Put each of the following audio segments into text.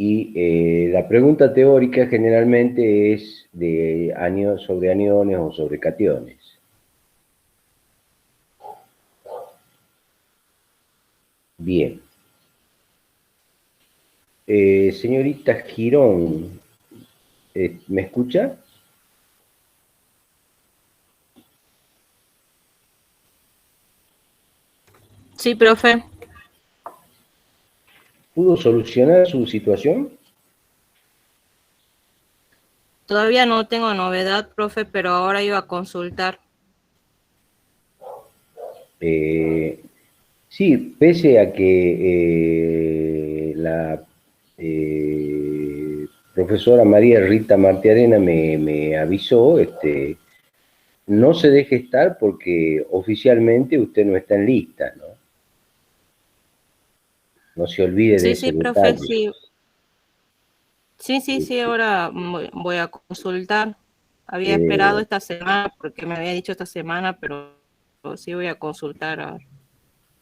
Y la pregunta teórica generalmente es de sobre aniones o sobre cationes. Bien. Señorita Girón, ¿me escucha? Sí, profe. ¿Pudo solucionar su situación? Todavía no tengo novedad, profe, pero ahora iba a consultar. Sí, pese a que la profesora María Rita Martiarena me avisó, no se deje estar porque oficialmente usted no está en lista, ¿no? No se olvide de Sí, ese sí, profe, detalle. sí. Sí, ahora voy a consultar. Había esperado Eh, esta semana porque me había dicho esta semana, pero sí voy a consultar ahora.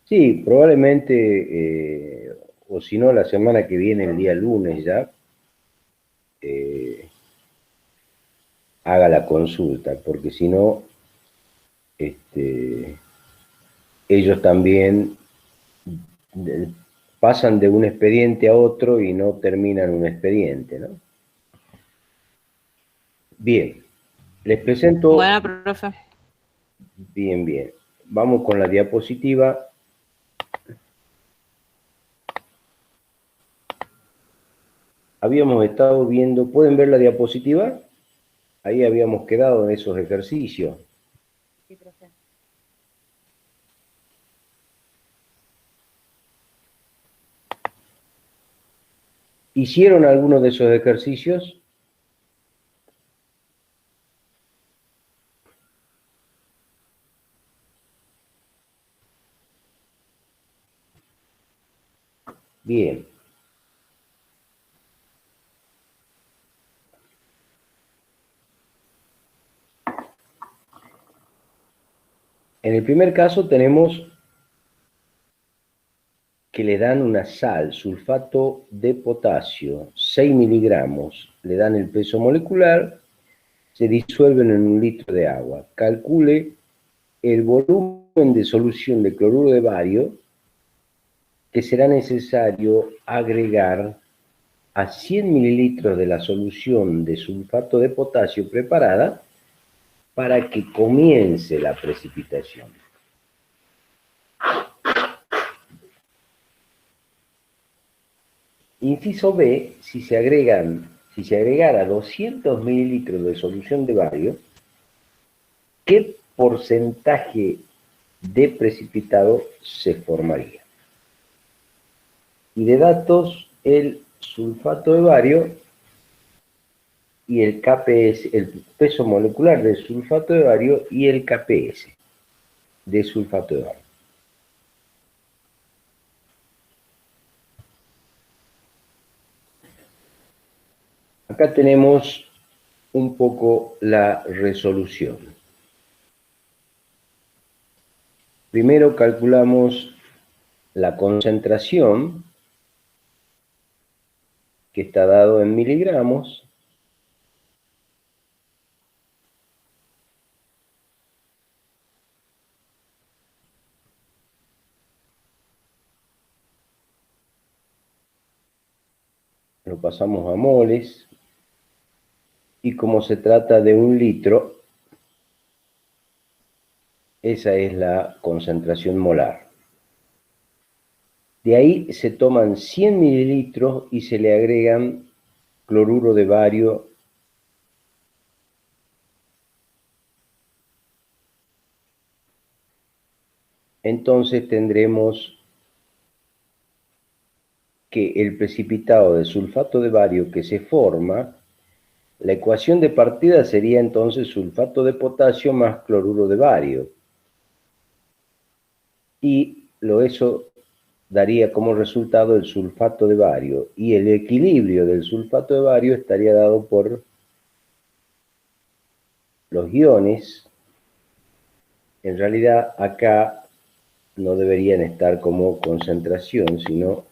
sí, probablemente, o si no, la semana que viene, el día lunes ya, eh, haga la consulta, porque si no, este, ellos también pasan de un expediente a otro y no terminan un expediente, ¿no? Bien, les presento, Bueno, profe. bien. Vamos con la diapositiva. Habíamos estado viendo, ¿pueden ver la diapositiva? Ahí habíamos quedado en esos ejercicios. Sí, profe. ¿Hicieron alguno de esos ejercicios? Bien. En el primer caso tenemos que le dan una sal, sulfato de potasio, 6 miligramos, le dan el peso molecular, se disuelven en 1 litro de agua. Calcule el volumen de solución de cloruro de bario que será necesario agregar a 100 mililitros de la solución de sulfato de potasio preparada para que comience la precipitación. Inciso B, si se agregara 200 mililitros de solución de bario, ¿qué porcentaje de precipitado se formaría? Y de datos, el sulfato de bario y el KPS, el peso molecular del sulfato de bario y el KPS de sulfato de bario. Acá tenemos un poco la resolución. Primero calculamos la concentración, que está dado en miligramos, lo pasamos a moles, y como se trata de 1 litro, esa es la concentración molar. De ahí se toman 100 mililitros y se le agregan cloruro de bario entonces tendremos que el precipitado de sulfato de bario que se forma, la ecuación de partida sería entonces sulfato de potasio más cloruro de bario. Y eso daría como resultado el sulfato de bario. Y el equilibrio del sulfato de bario estaría dado por los iones. En realidad acá no deberían estar como concentración, sino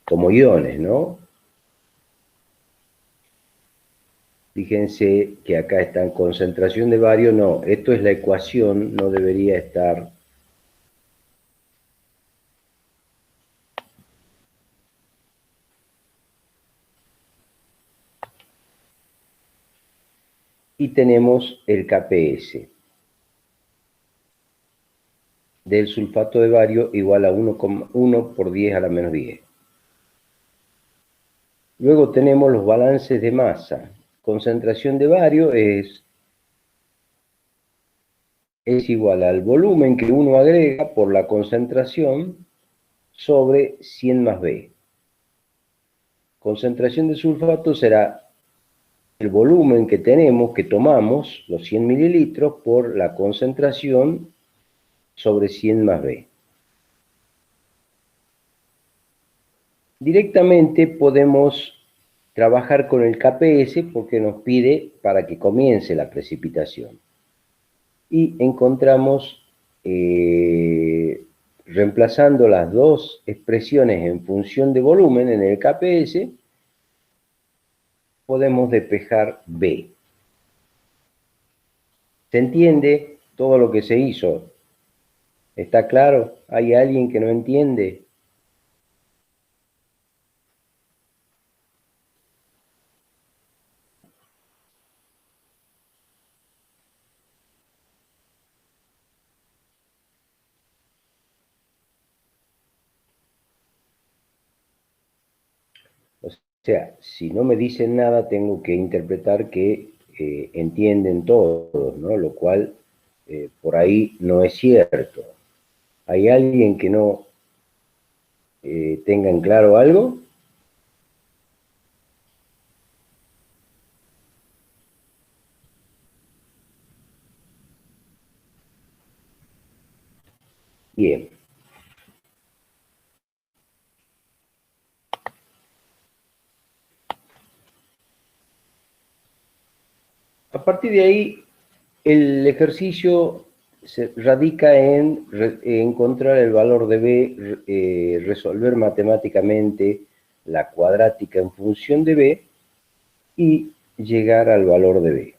como iones, ¿no? Fíjense que acá está en concentración de bario, no, esto es la ecuación, no debería estar. Y tenemos el KPS del sulfato de bario igual a 1,1 por 10 a la menos 10. Luego tenemos los balances de masa. Concentración de bario es igual al volumen que uno agrega por la concentración sobre 100 más B. Concentración de sulfato será el volumen que tenemos, que tomamos, los 100 mililitros, por la concentración sobre 100 más B. Directamente podemos trabajar con el KPS porque nos pide para que comience la precipitación. Y encontramos, reemplazando las dos expresiones en función de volumen en el KPS, podemos despejar B. ¿Se entiende todo lo que se hizo? ¿Está claro? ¿Hay alguien que no entiende? O sea, si no me dicen nada, tengo que interpretar que entienden todos, ¿no? Lo cual por ahí no es cierto. ¿Hay alguien que no tenga en claro algo? Bien. A partir de ahí, el ejercicio se radica en encontrar el valor de B, resolver matemáticamente la cuadrática en función de B y llegar al valor de B.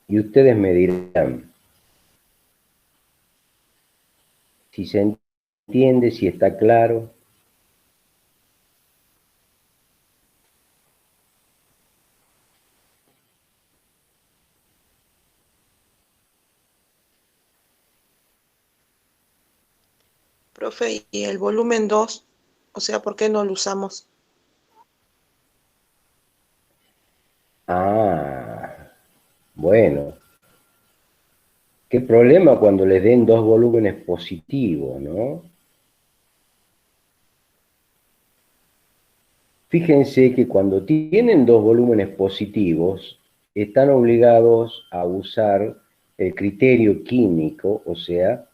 Y ustedes me dirán si se entiende, si está claro. Profe, ¿y el volumen 2? O sea, ¿por qué no lo usamos? Ah, bueno. Qué problema cuando les den dos volúmenes positivos, ¿no? Fíjense que cuando tienen dos volúmenes positivos, están obligados a usar el criterio químico, o sea,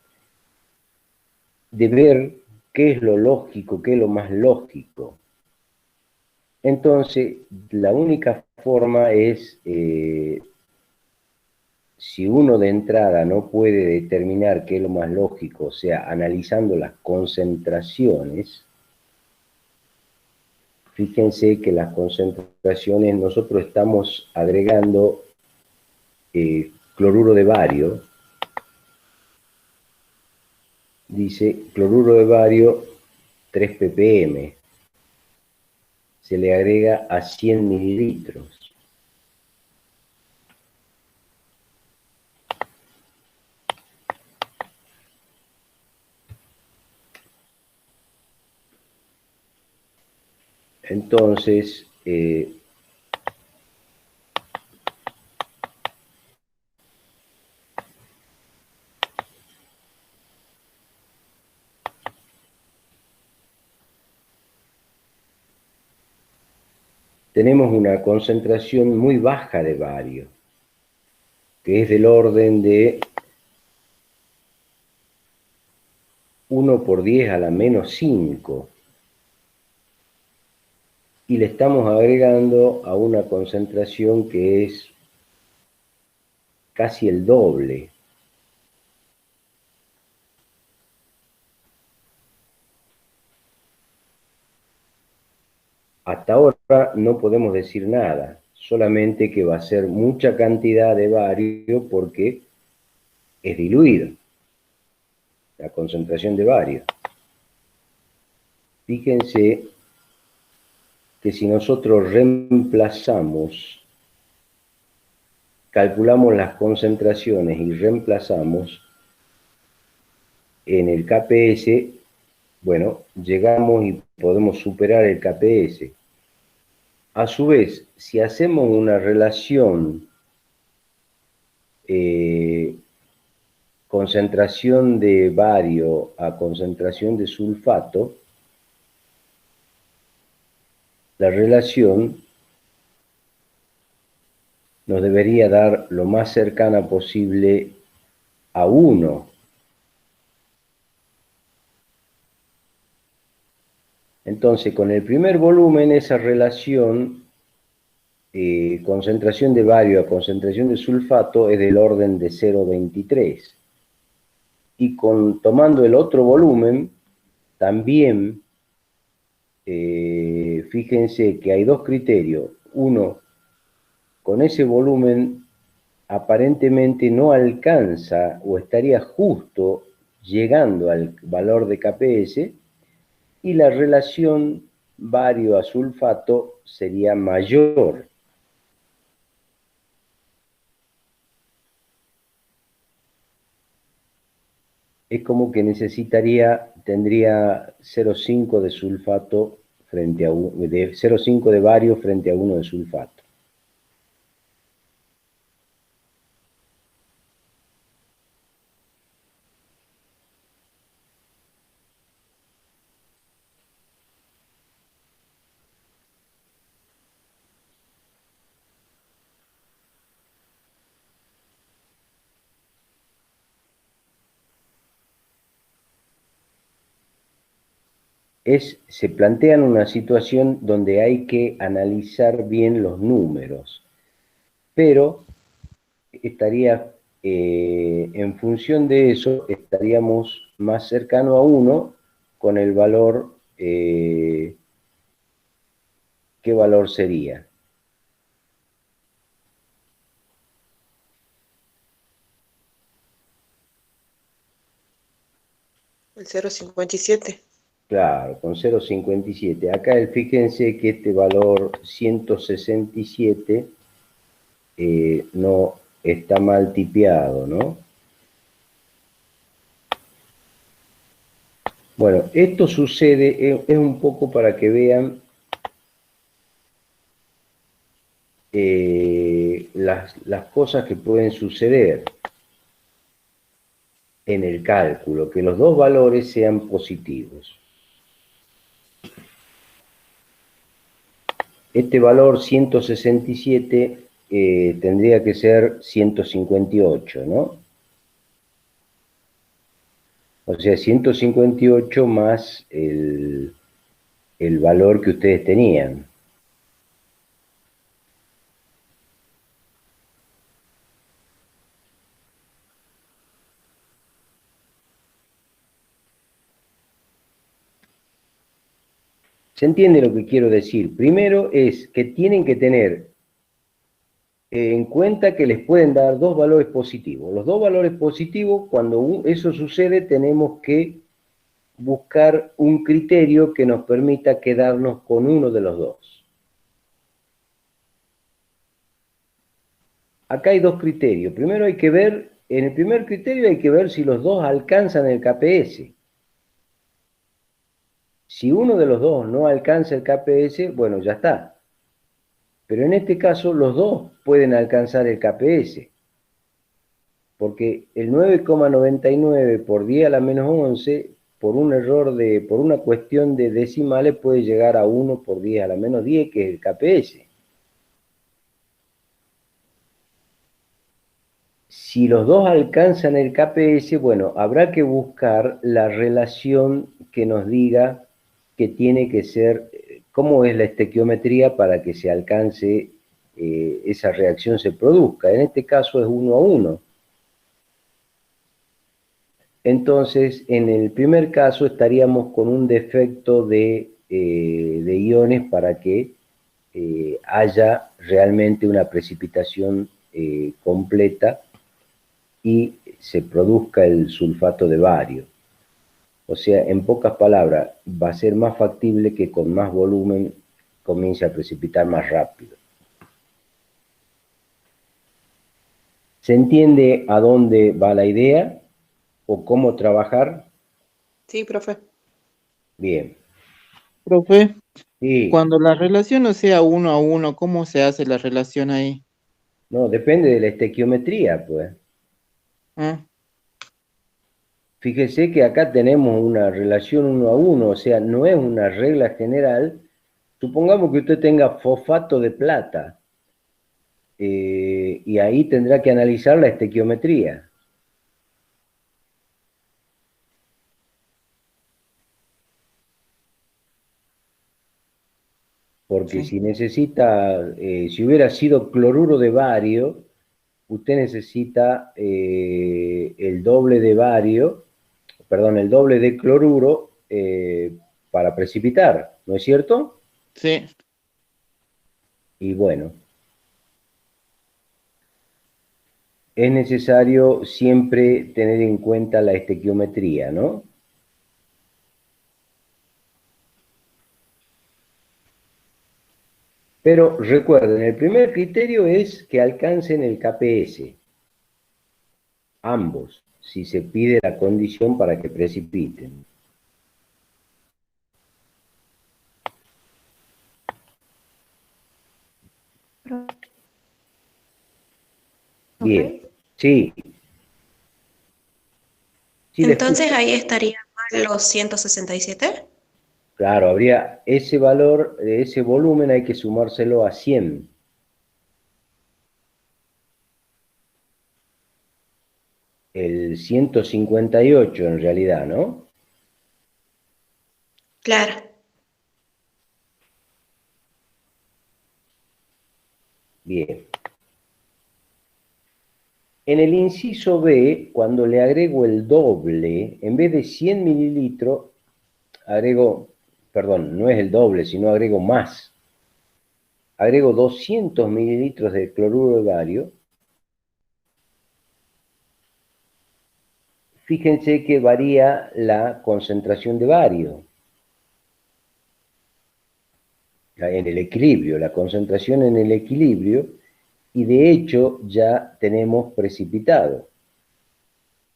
de ver qué es lo lógico, qué es lo más lógico. Entonces, la única forma es, si uno de entrada no puede determinar qué es lo más lógico, o sea, analizando las concentraciones, fíjense que las concentraciones, nosotros estamos agregando cloruro de bario, dice cloruro de bario 3 ppm, se le agrega a 100 mililitros. Entonces, tenemos una concentración muy baja de bario, que es del orden de 1 por 10 a la menos 5. Y le estamos agregando a una concentración que es casi el doble. hasta ahora no podemos decir nada, solamente que va a ser mucha cantidad de bario porque es diluido, la concentración de bario. Fíjense que si nosotros reemplazamos, calculamos las concentraciones y reemplazamos en el KPS, bueno, llegamos y podemos superar el KPS. A su vez, si hacemos una relación concentración de bario a concentración de sulfato, la relación nos debería dar lo más cercana posible a 1. Entonces, con el primer volumen, esa relación concentración de bario a concentración de sulfato es del orden de 0,23. Y tomando el otro volumen, también fíjense que hay dos criterios. Uno, con ese volumen aparentemente no alcanza o estaría justo llegando al valor de KPS, y la relación bario a sulfato sería mayor. Es como que tendría 0,5 de sulfato frente a 0,5 de bario frente a 1 de sulfato. Se plantean una situación donde hay que analizar bien los números, pero estaría, en función de eso, estaríamos más cercano a 1 con el valor, ¿qué valor sería? El 0,57. Claro, con 0,57. Acá fíjense que este valor 167 no está mal tipeado, ¿no? Bueno, esto sucede, es un poco para que vean las cosas que pueden suceder en el cálculo, que los dos valores sean positivos. Este valor 167 tendría que ser 158, ¿no? O sea, 158 más el valor que ustedes tenían. ¿Se entiende lo que quiero decir? Primero es que tienen que tener en cuenta que les pueden dar dos valores positivos. Los dos valores positivos, cuando eso sucede, tenemos que buscar un criterio que nos permita quedarnos con uno de los dos. Acá hay dos criterios. Primero hay que ver, en el primer criterio hay que ver si los dos alcanzan el KPS. Si uno de los dos no alcanza el KPS, bueno, ya está. Pero en este caso los dos pueden alcanzar el KPS. Porque el 9,99 por 10 a la menos 11, por un error por una cuestión de decimales, puede llegar a 1 por 10 a la menos 10, que es el KPS. Si los dos alcanzan el KPS, bueno, habrá que buscar la relación que nos diga que tiene que ser, cómo es la estequiometría para que se alcance, esa reacción se produzca. En este caso es 1 a 1. Entonces, en el primer caso estaríamos con un defecto de de iones para que haya realmente una precipitación completa y se produzca el sulfato de bario. O sea, en pocas palabras, va a ser más factible que con más volumen comience a precipitar más rápido. ¿Se entiende a dónde va la idea o cómo trabajar? Sí, profe. Bien. Profe, Sí, cuando la relación no sea 1 a 1, ¿cómo se hace la relación ahí? no, depende de la estequiometría, pues. ¿Ah? Fíjese que acá tenemos una relación 1 a 1, o sea, no es una regla general. Supongamos que usted tenga fosfato de plata, y ahí tendrá que analizar la estequiometría. Porque Sí. si necesita, si hubiera sido cloruro de bario, usted necesita el doble de bario, perdón, el doble de cloruro para precipitar, ¿no es cierto? Sí. Y bueno, es necesario siempre tener en cuenta la estequiometría, ¿no? Pero recuerden, el primer criterio es que alcancen el KPS, ambos, si se pide la condición para que precipiten. Bien, Profe. sí. Sí, le escucho. Entonces ahí estarían mal los 167. Claro, habría ese valor, ese volumen hay que sumárselo a 100. El 158 en realidad, ¿no? Claro. Bien. En el inciso B, cuando le agrego el doble, en vez de 100 mililitros, agrego, perdón, no es el doble, sino agrego más. Agrego 200 mililitros de cloruro de bario. Fíjense que varía la concentración de bario en el equilibrio, la concentración en el equilibrio, y de hecho ya tenemos precipitado,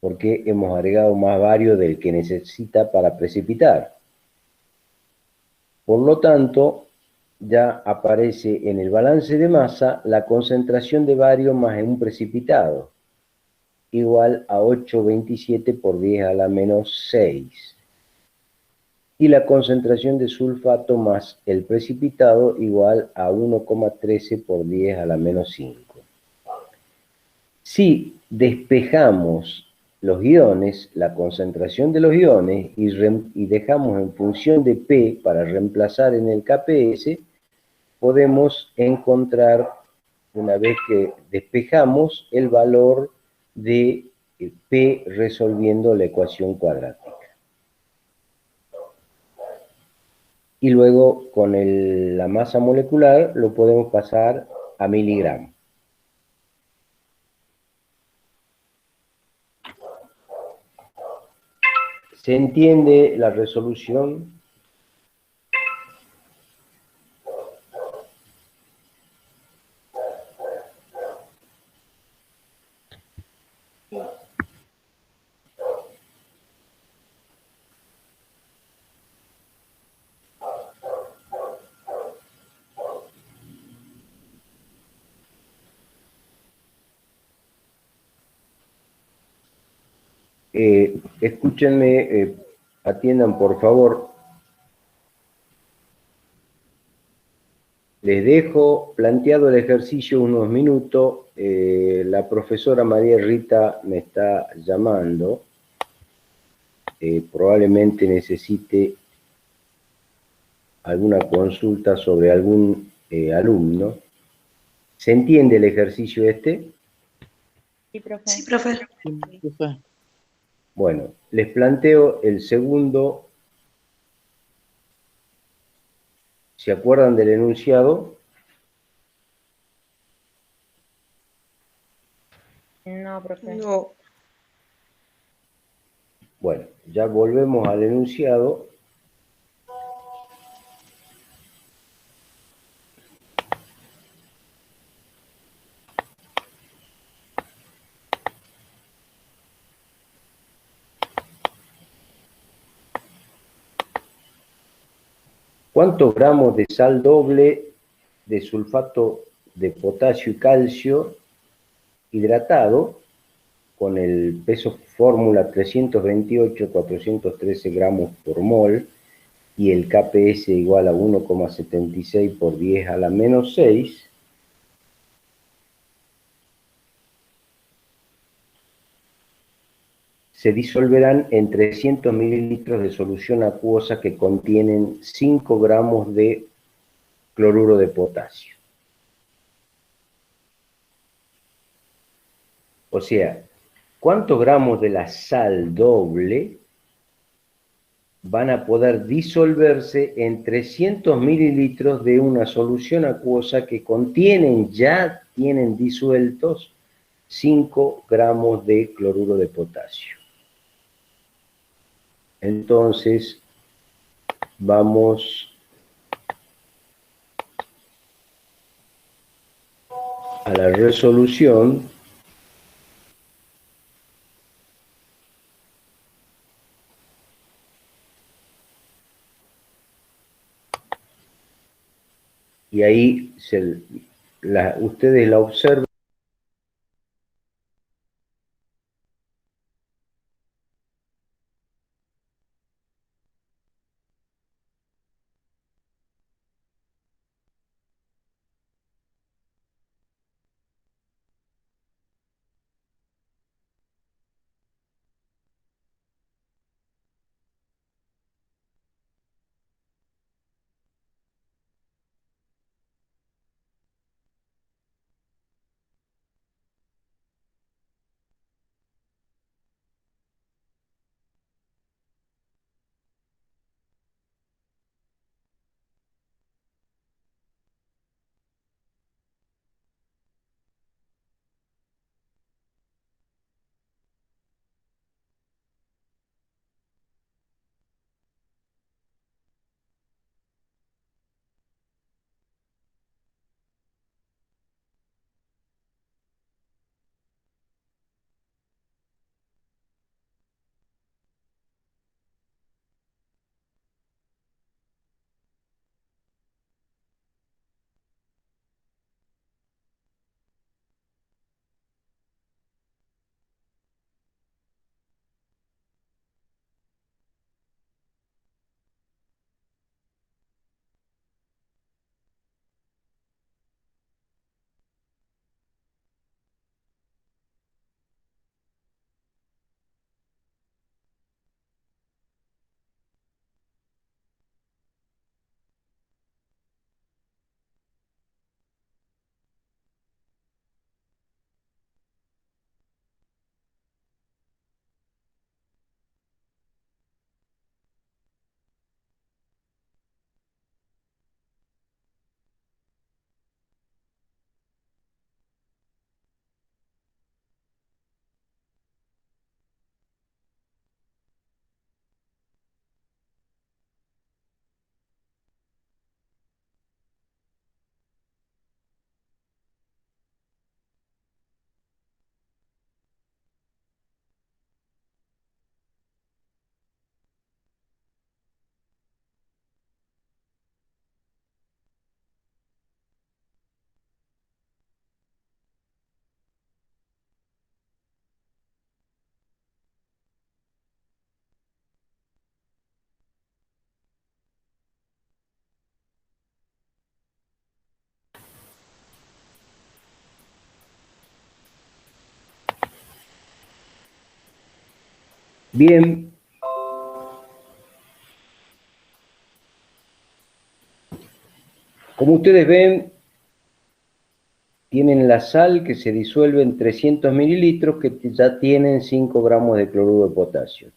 porque hemos agregado más bario del que necesita para precipitar. Por lo tanto, ya aparece en el balance de masa la concentración de bario más un precipitado, igual a 827 por 10 a la menos 6. Y la concentración de sulfato más el precipitado igual a 1,13 por 10 a la menos 5. Si despejamos los iones, la concentración de los iones, y dejamos en función de P para reemplazar en el KPS, podemos encontrar, una vez que despejamos, el valor de P resolviendo la ecuación cuadrática. Y luego con la masa molecular lo podemos pasar a miligramos. ¿Se entiende la resolución? Escúchenme, atiendan por favor. Les dejo planteado el ejercicio unos minutos. La profesora María Rita me está llamando. Probablemente necesite alguna consulta sobre algún alumno. ¿Se entiende el ejercicio este? Sí, profe. Sí, profe. Bueno, les planteo el segundo ¿Se acuerdan del enunciado? No, profe. No. Bueno, ya volvemos al enunciado. ¿Cuántos gramos de sal doble de sulfato de potasio y calcio hidratado con el peso fórmula 328,413 gramos por mol y el KPS igual a 1,76 por 10 a la menos 6, se disolverán en 300 mililitros de solución acuosa que contienen 5 gramos de cloruro de potasio. O sea, ¿cuántos gramos de la sal doble van a poder disolverse en 300 mililitros de una solución acuosa que ya tienen disueltos 5 gramos de cloruro de potasio? Entonces, vamos a la resolución. Y ahí ustedes la observan. Bien. Como ustedes ven, tienen la sal que se disuelve en 300 mililitros que ya tienen 5 gramos de cloruro de potasio.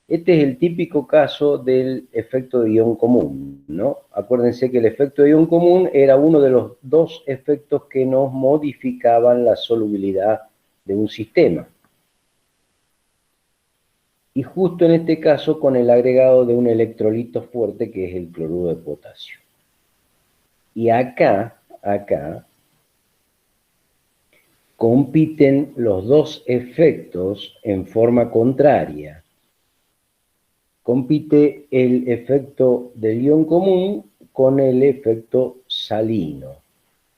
Este es el típico caso del efecto de ion común, ¿no? Acuérdense que el efecto de ion común era uno de los dos efectos que nos modificaban la solubilidad de un sistema. Y justo en este caso con el agregado de un electrolito fuerte que es el cloruro de potasio. Y acá, compiten los dos efectos en forma contraria. Compite el efecto del ion común con el efecto salino,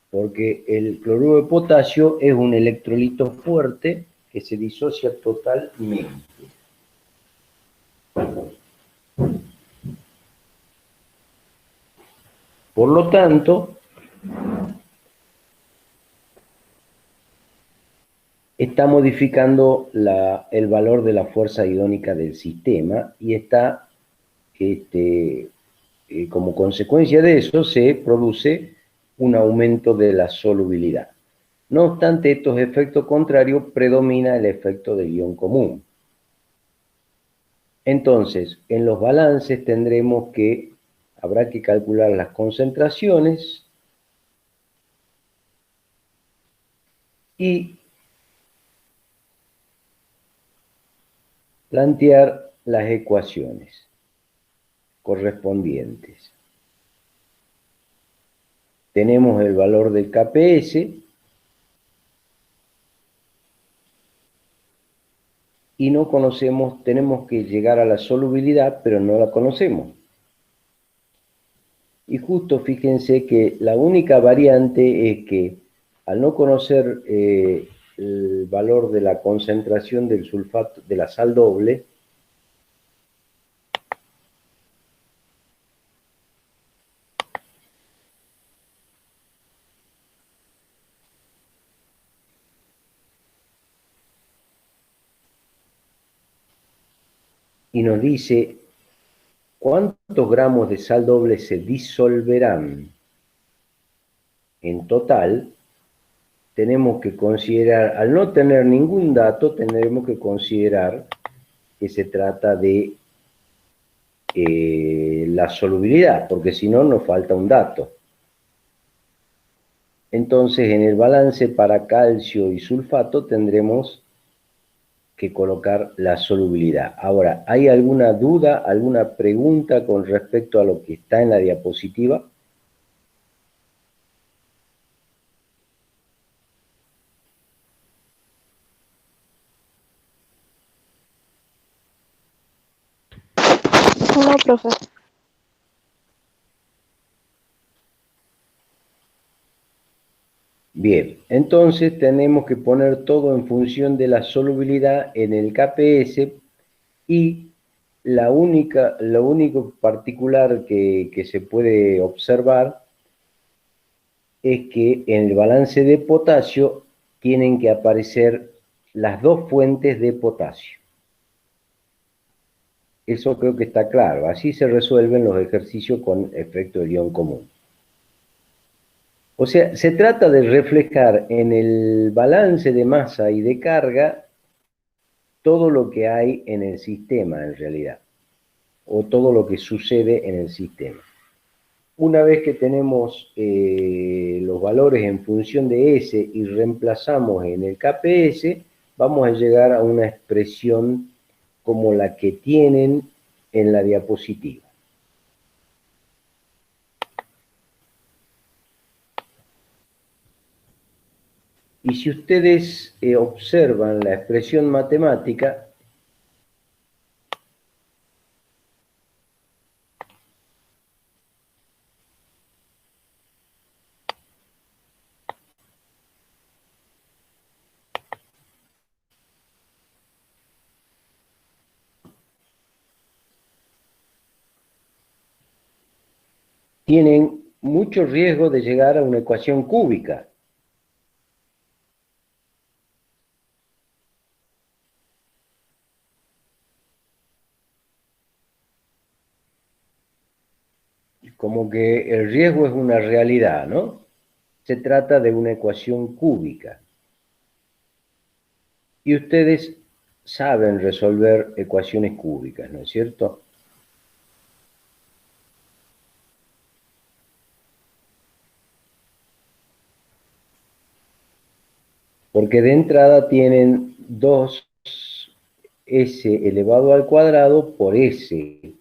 porque el cloruro de potasio es un electrolito fuerte que se disocia totalmente. Por lo tanto, está modificando el valor de la fuerza iónica del sistema y está, como consecuencia de eso, se produce un aumento de la solubilidad. No obstante, estos efectos contrarios predomina el efecto del ion común. Entonces, en los balances habrá que calcular las concentraciones y plantear las ecuaciones correspondientes. Tenemos el valor del KPS y no conocemos, tenemos que llegar a la solubilidad, pero no la conocemos. Y justo fíjense que la única variante es que al no conocer el valor de la concentración del sulfato, de la sal doble, y nos dice cuántos gramos de sal doble se disolverán en total, tenemos que considerar, al no tener ningún dato, tendremos que considerar que se trata de la solubilidad, porque si no nos falta un dato. Entonces, en el balance para calcio y sulfato tendremos que colocar la solubilidad. Ahora, ¿hay alguna duda, alguna pregunta con respecto a lo que está en la diapositiva? No, profe. Bien, entonces tenemos que poner todo en función de la solubilidad en el KPS y lo único particular que se puede observar es que en el balance de potasio tienen que aparecer las dos fuentes de potasio. Eso creo que está claro. Así se resuelven los ejercicios con efecto de ion común. O sea, se trata de reflejar en el balance de masa y de carga todo lo que hay en el sistema, en realidad, o todo lo que sucede en el sistema. Una vez que tenemos los valores en función de S y reemplazamos en el KPS, vamos a llegar a una expresión como la que tienen en la diapositiva. Y si ustedes observan la expresión matemática, tienen mucho riesgo de llegar a una ecuación cúbica. Como que el riesgo es una realidad, ¿no? Se trata de una ecuación cúbica. Y ustedes saben resolver ecuaciones cúbicas, ¿no es cierto? Porque de entrada tienen 2s elevado al cuadrado por s.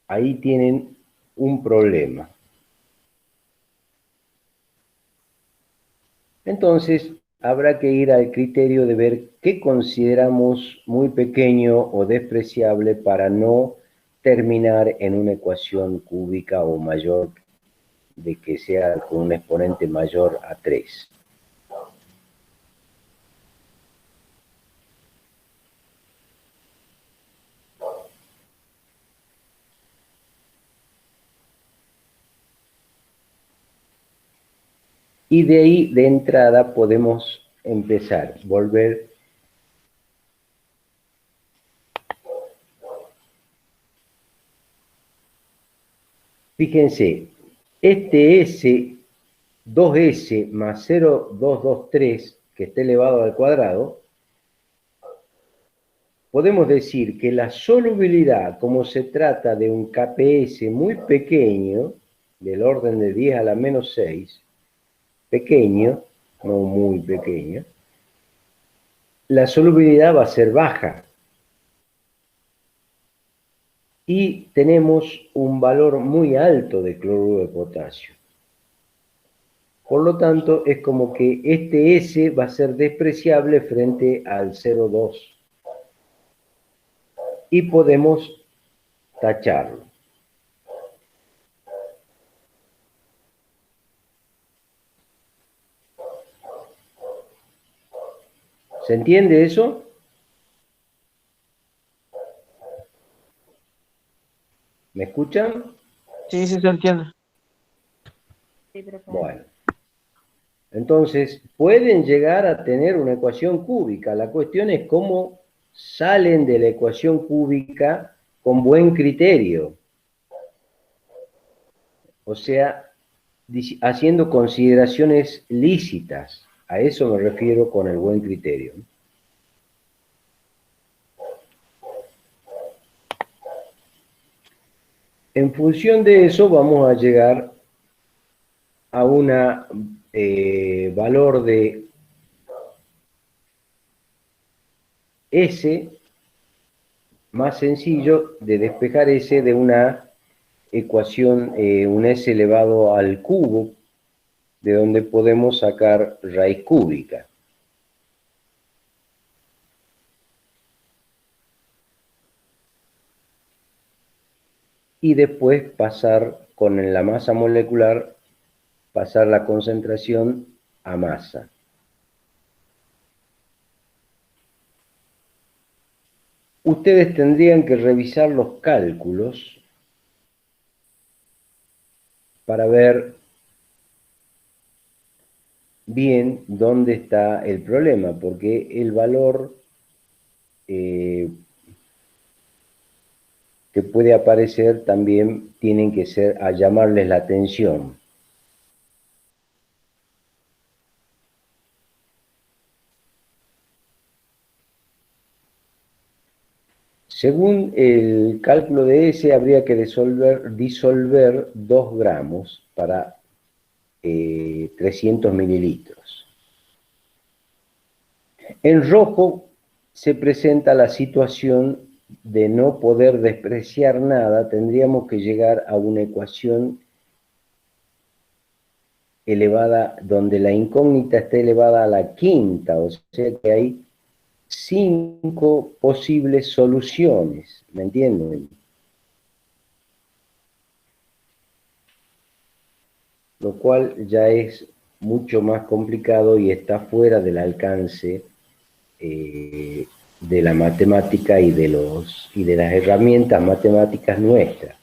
Ahí tienen un problema. Entonces, habrá que ir al criterio de ver qué consideramos muy pequeño o despreciable para no terminar en una ecuación cúbica o mayor, de que sea con un exponente mayor a 3. Y de ahí, de entrada, podemos empezar, volver. Fíjense, este S, 2S más 0,223, que está elevado al cuadrado, podemos decir que la solubilidad, como se trata de un KPS muy pequeño, del orden de 10 a la menos 6, pequeño, no muy pequeño, la solubilidad va a ser baja. Y tenemos un valor muy alto de cloruro de potasio. Por lo tanto, es como que este S va a ser despreciable frente al 0,2. Y podemos tacharlo. ¿Se entiende eso? ¿Me escuchan? Sí, sí, se entiende. Sí, profe. Bueno. Entonces, pueden llegar a tener una ecuación cúbica. La cuestión es cómo salen de la ecuación cúbica con buen criterio. O sea, haciendo consideraciones lícitas. A eso me refiero con el buen criterio. En función de eso vamos a llegar a un valor de S más sencillo de despejar S de una ecuación, un S elevado al cubo, de donde podemos sacar raíz cúbica. Y después pasar con la masa molecular, pasar la concentración a masa. Ustedes tendrían que revisar los cálculos para ver bien dónde está el problema, porque el valor que puede aparecer también tienen que ser a llamarles la atención. Según el cálculo de S, habría que disolver 2 gramos para 300 mililitros. En rojo se presenta la situación de no poder despreciar nada. Tendríamos que llegar a una ecuación elevada, donde la incógnita está elevada a la quinta, o sea que hay 5 posibles soluciones, ¿me entienden? Lo cual ya es mucho más complicado y está fuera del alcance de la matemática y de las herramientas matemáticas nuestras.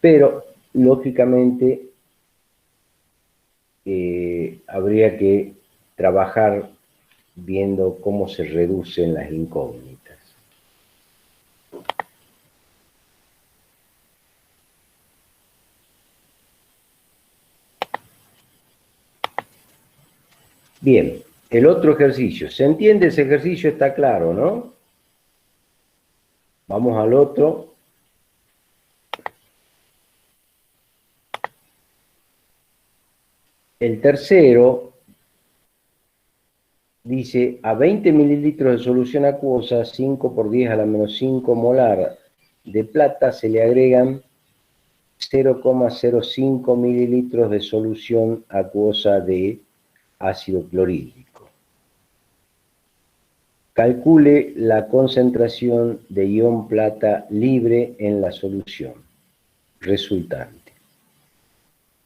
Pero, lógicamente, habría que trabajar viendo cómo se reducen las incógnitas. Bien, el otro ejercicio. ¿Se entiende ese ejercicio? Está claro, ¿no? Vamos al otro. El tercero dice, a 20 mililitros de solución acuosa, 5 por 10 a la menos 5 molar de plata, se le agregan 0,05 mililitros de solución acuosa de ácido clorhídrico. Calcule la concentración de ion plata libre en la solución resultante.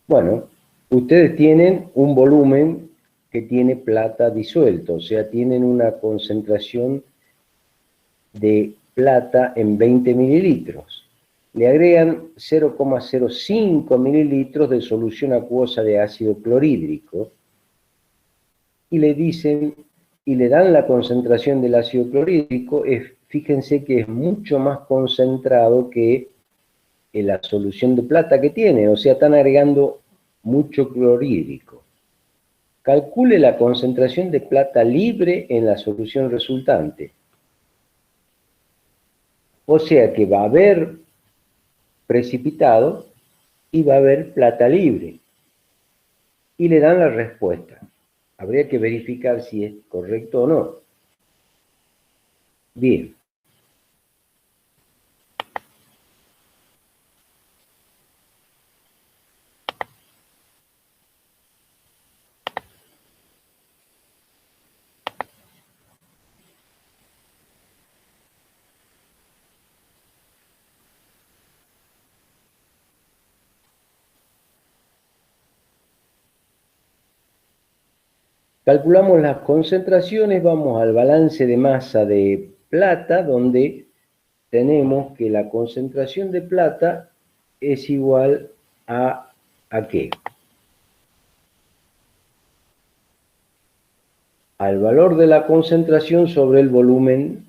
Bueno, ustedes tienen un volumen que tiene plata disuelto, o sea, tienen una concentración de plata en 20 mililitros. Le agregan 0,05 mililitros de solución acuosa de ácido clorhídrico y le dicen, y le dan la concentración del ácido clorhídrico, fíjense que es mucho más concentrado que la solución de plata que tiene, o sea, están agregando mucho clorhídrico. Calcule la concentración de plata libre en la solución resultante. O sea que va a haber precipitado y va a haber plata libre. Y le dan la respuesta. Habría que verificar si es correcto o no. Bien. Calculamos las concentraciones, vamos al balance de masa de plata, donde tenemos que la concentración de plata es igual ¿a qué? Al valor de la concentración sobre el volumen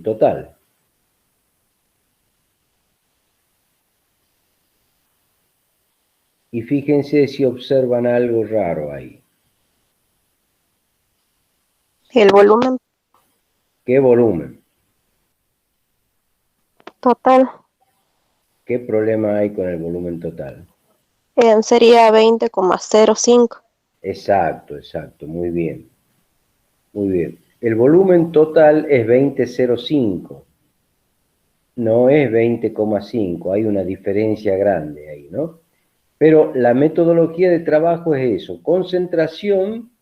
total. Y fíjense si observan algo raro ahí. El volumen ¿Qué volumen? total ¿Qué problema hay con el volumen total? sería 20,05. Exacto, exacto, muy bien. Muy bien. El volumen total es 20,05. No es 20,5. Hay una diferencia grande ahí, ¿no? Pero la metodología de trabajo es eso. Concentración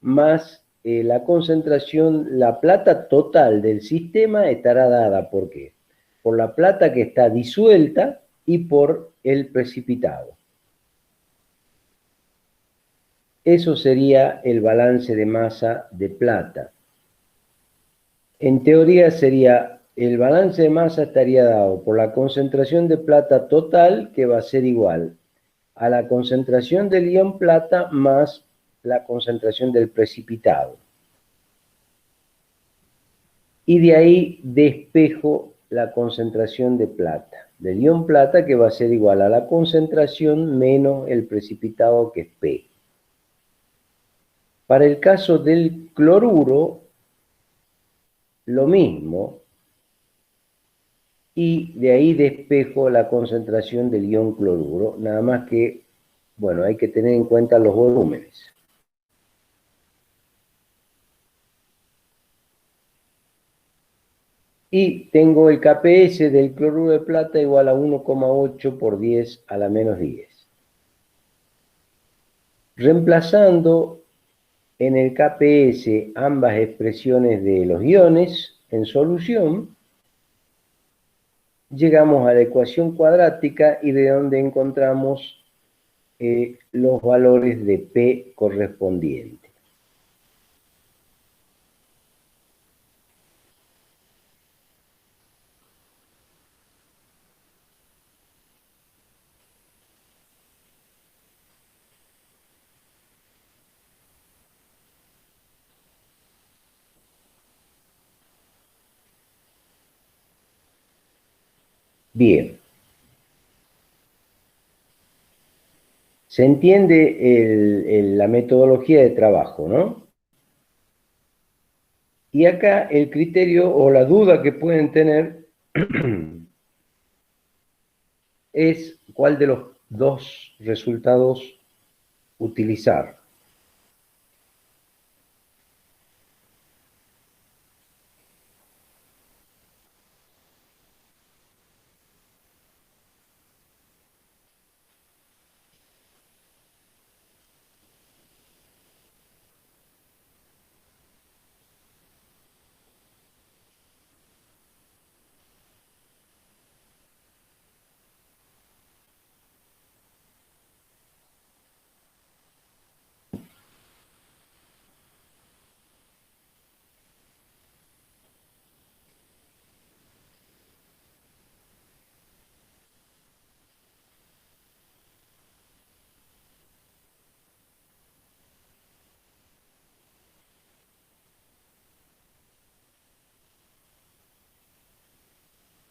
más la concentración, la plata total del sistema estará dada, ¿por qué? Por la plata que está disuelta y por el precipitado. Eso sería el balance de masa de plata. En teoría sería, el balance de masa estaría dado por la concentración de plata total, que va a ser igual a la concentración del ion plata más la concentración del precipitado. Y de ahí despejo la concentración de plata, del ion plata, que va a ser igual a la concentración menos el precipitado, que es P. Para el caso del cloruro, lo mismo, y de ahí despejo la concentración del ion cloruro, nada más que, bueno, hay que tener en cuenta los volúmenes. Y tengo el KPS del cloruro de plata igual a 1,8 por 10 a la menos 10. Reemplazando en el KPS ambas expresiones de los iones en solución, llegamos a la ecuación cuadrática y de donde encontramos los valores de P correspondientes. Bien. Se entiende la metodología de trabajo, ¿no? Y acá el criterio o la duda que pueden tener es cuál de los dos resultados utilizar.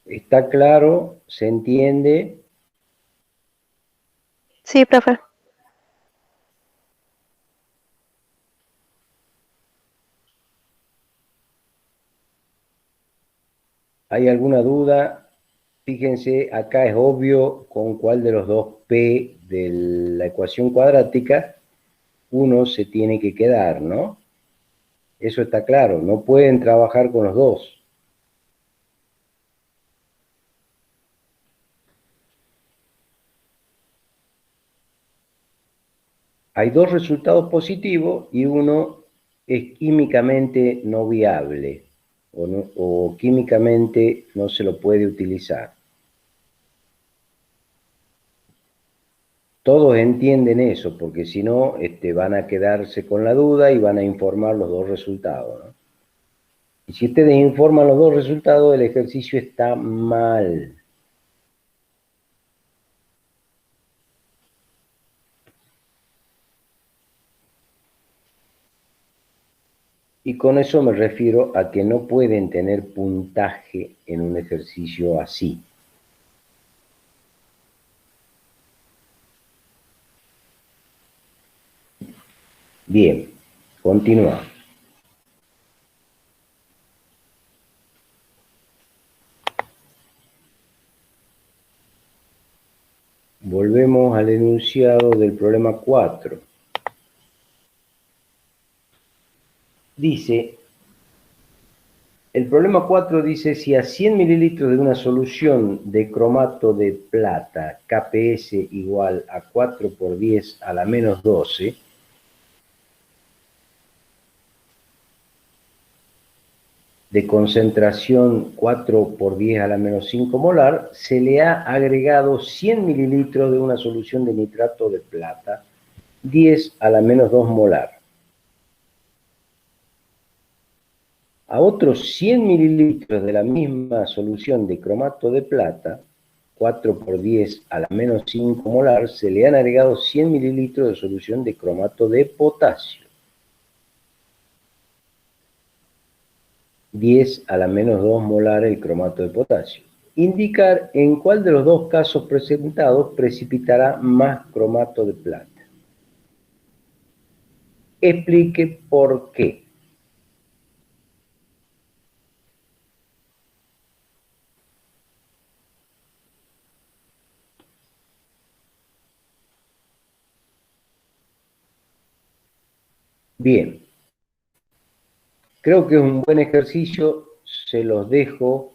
¿Está claro? ¿Se entiende? Sí, profe. ¿Hay alguna duda? Fíjense, acá es obvio con cuál de los dos P de la ecuación cuadrática uno se tiene que quedar, ¿no? Eso está claro, no pueden trabajar con los dos. Hay dos resultados positivos y uno es químicamente no viable o químicamente no se lo puede utilizar. Todos entienden eso, porque si no, van a quedarse con la duda y van a informar los dos resultados, ¿no? Y si ustedes informan los dos resultados, el ejercicio está mal. Y con eso me refiero a que no pueden tener puntaje en un ejercicio así. Bien, continuamos. Volvemos al enunciado del problema 4. Dice, el problema 4 dice, si a 100 mililitros de una solución de cromato de plata, KPS igual a 4 por 10 a la menos 12, de concentración 4 por 10 a la menos 5 molar, se le ha agregado 100 mililitros de una solución de nitrato de plata, 10 a la menos 2 molar. A otros 100 mililitros de la misma solución de cromato de plata, 4 por 10 a la menos 5 molar, se le han agregado 100 mililitros de solución de cromato de potasio, 10 a la menos 2 molar el cromato de potasio. Indicar en cuál de los dos casos presentados precipitará más cromato de plata. Explique por qué. Bien, creo que es un buen ejercicio, se los dejo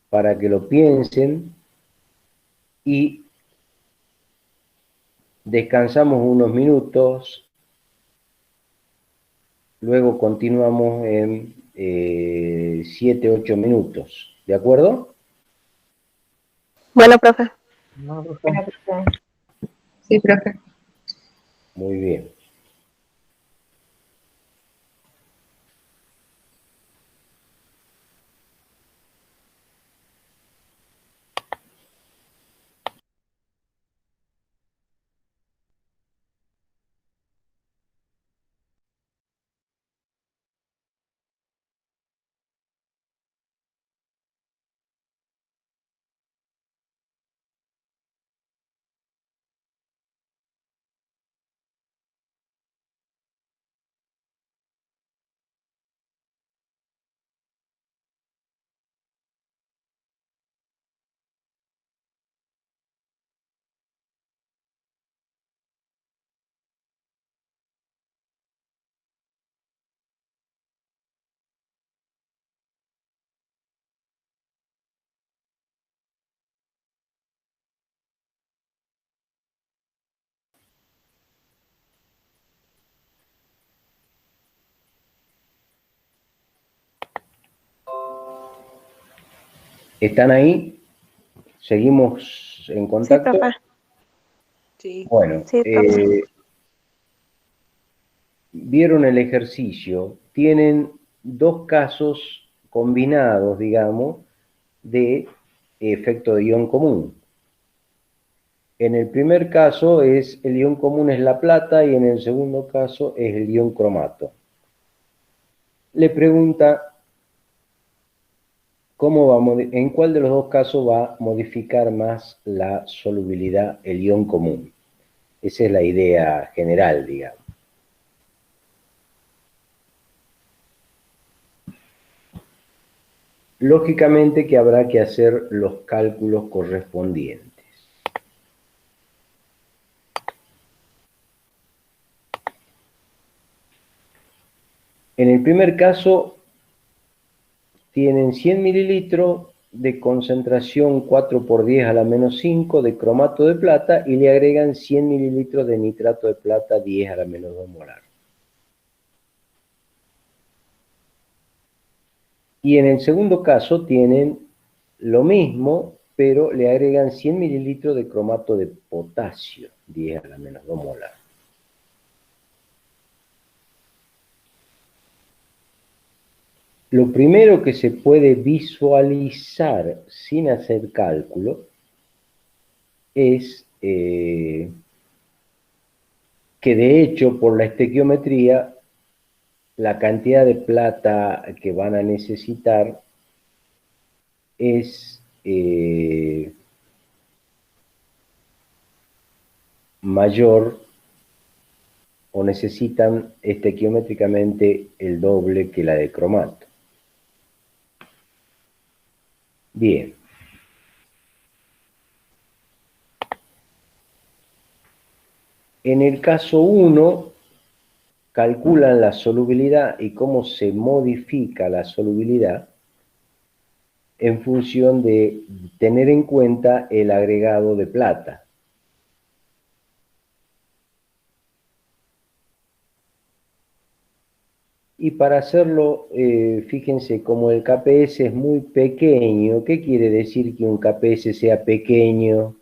para que lo piensen y descansamos unos minutos, luego continuamos en 7, 8 minutos. ¿De acuerdo? Bueno, profe. No, profe. Bueno, profe. Sí, profe. Muy bien. ¿Están ahí? ¿Seguimos en Sí, contacto? profe. Sí. Bueno, Sí, profe. vieron el ejercicio. Tienen dos casos combinados, digamos, de efecto de ion común. En el primer caso el ion común es la plata y en el segundo caso es el ion cromato. Le pregunta en cuál de los dos casos va a modificar más la solubilidad el ion común. Esa es la idea general, digamos. Lógicamente que habrá que hacer los cálculos correspondientes. En el primer caso, tienen 100 mililitros de concentración 4 por 10 a la menos 5 de cromato de plata y le agregan 100 mililitros de nitrato de plata 10 a la menos 2 molar. Y en el segundo caso tienen lo mismo, pero le agregan 100 mililitros de cromato de potasio 10 a la menos 2 molar. Lo primero que se puede visualizar sin hacer cálculo es que de hecho por la estequiometría la cantidad de plata que van a necesitar es mayor o necesitan estequiométricamente el doble que la de cromato. Bien. En el caso 1, calculan la solubilidad y cómo se modifica la solubilidad en función de tener en cuenta el agregado de plata. Y para hacerlo, fíjense, como el KPS es muy pequeño, ¿qué quiere decir que un KPS sea pequeño?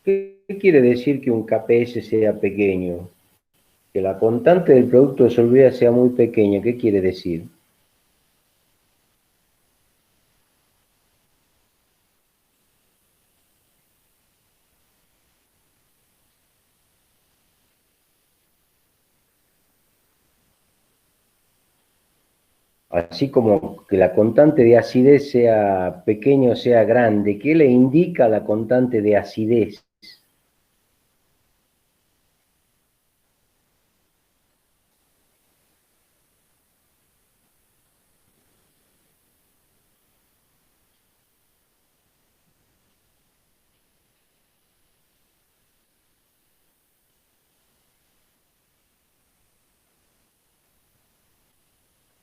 ¿Qué quiere decir que un KPS sea pequeño? Que la constante del producto de solubilidad sea muy pequeña, ¿qué quiere decir? Así como que la constante de acidez sea pequeña o sea grande, ¿qué le indica la constante de acidez?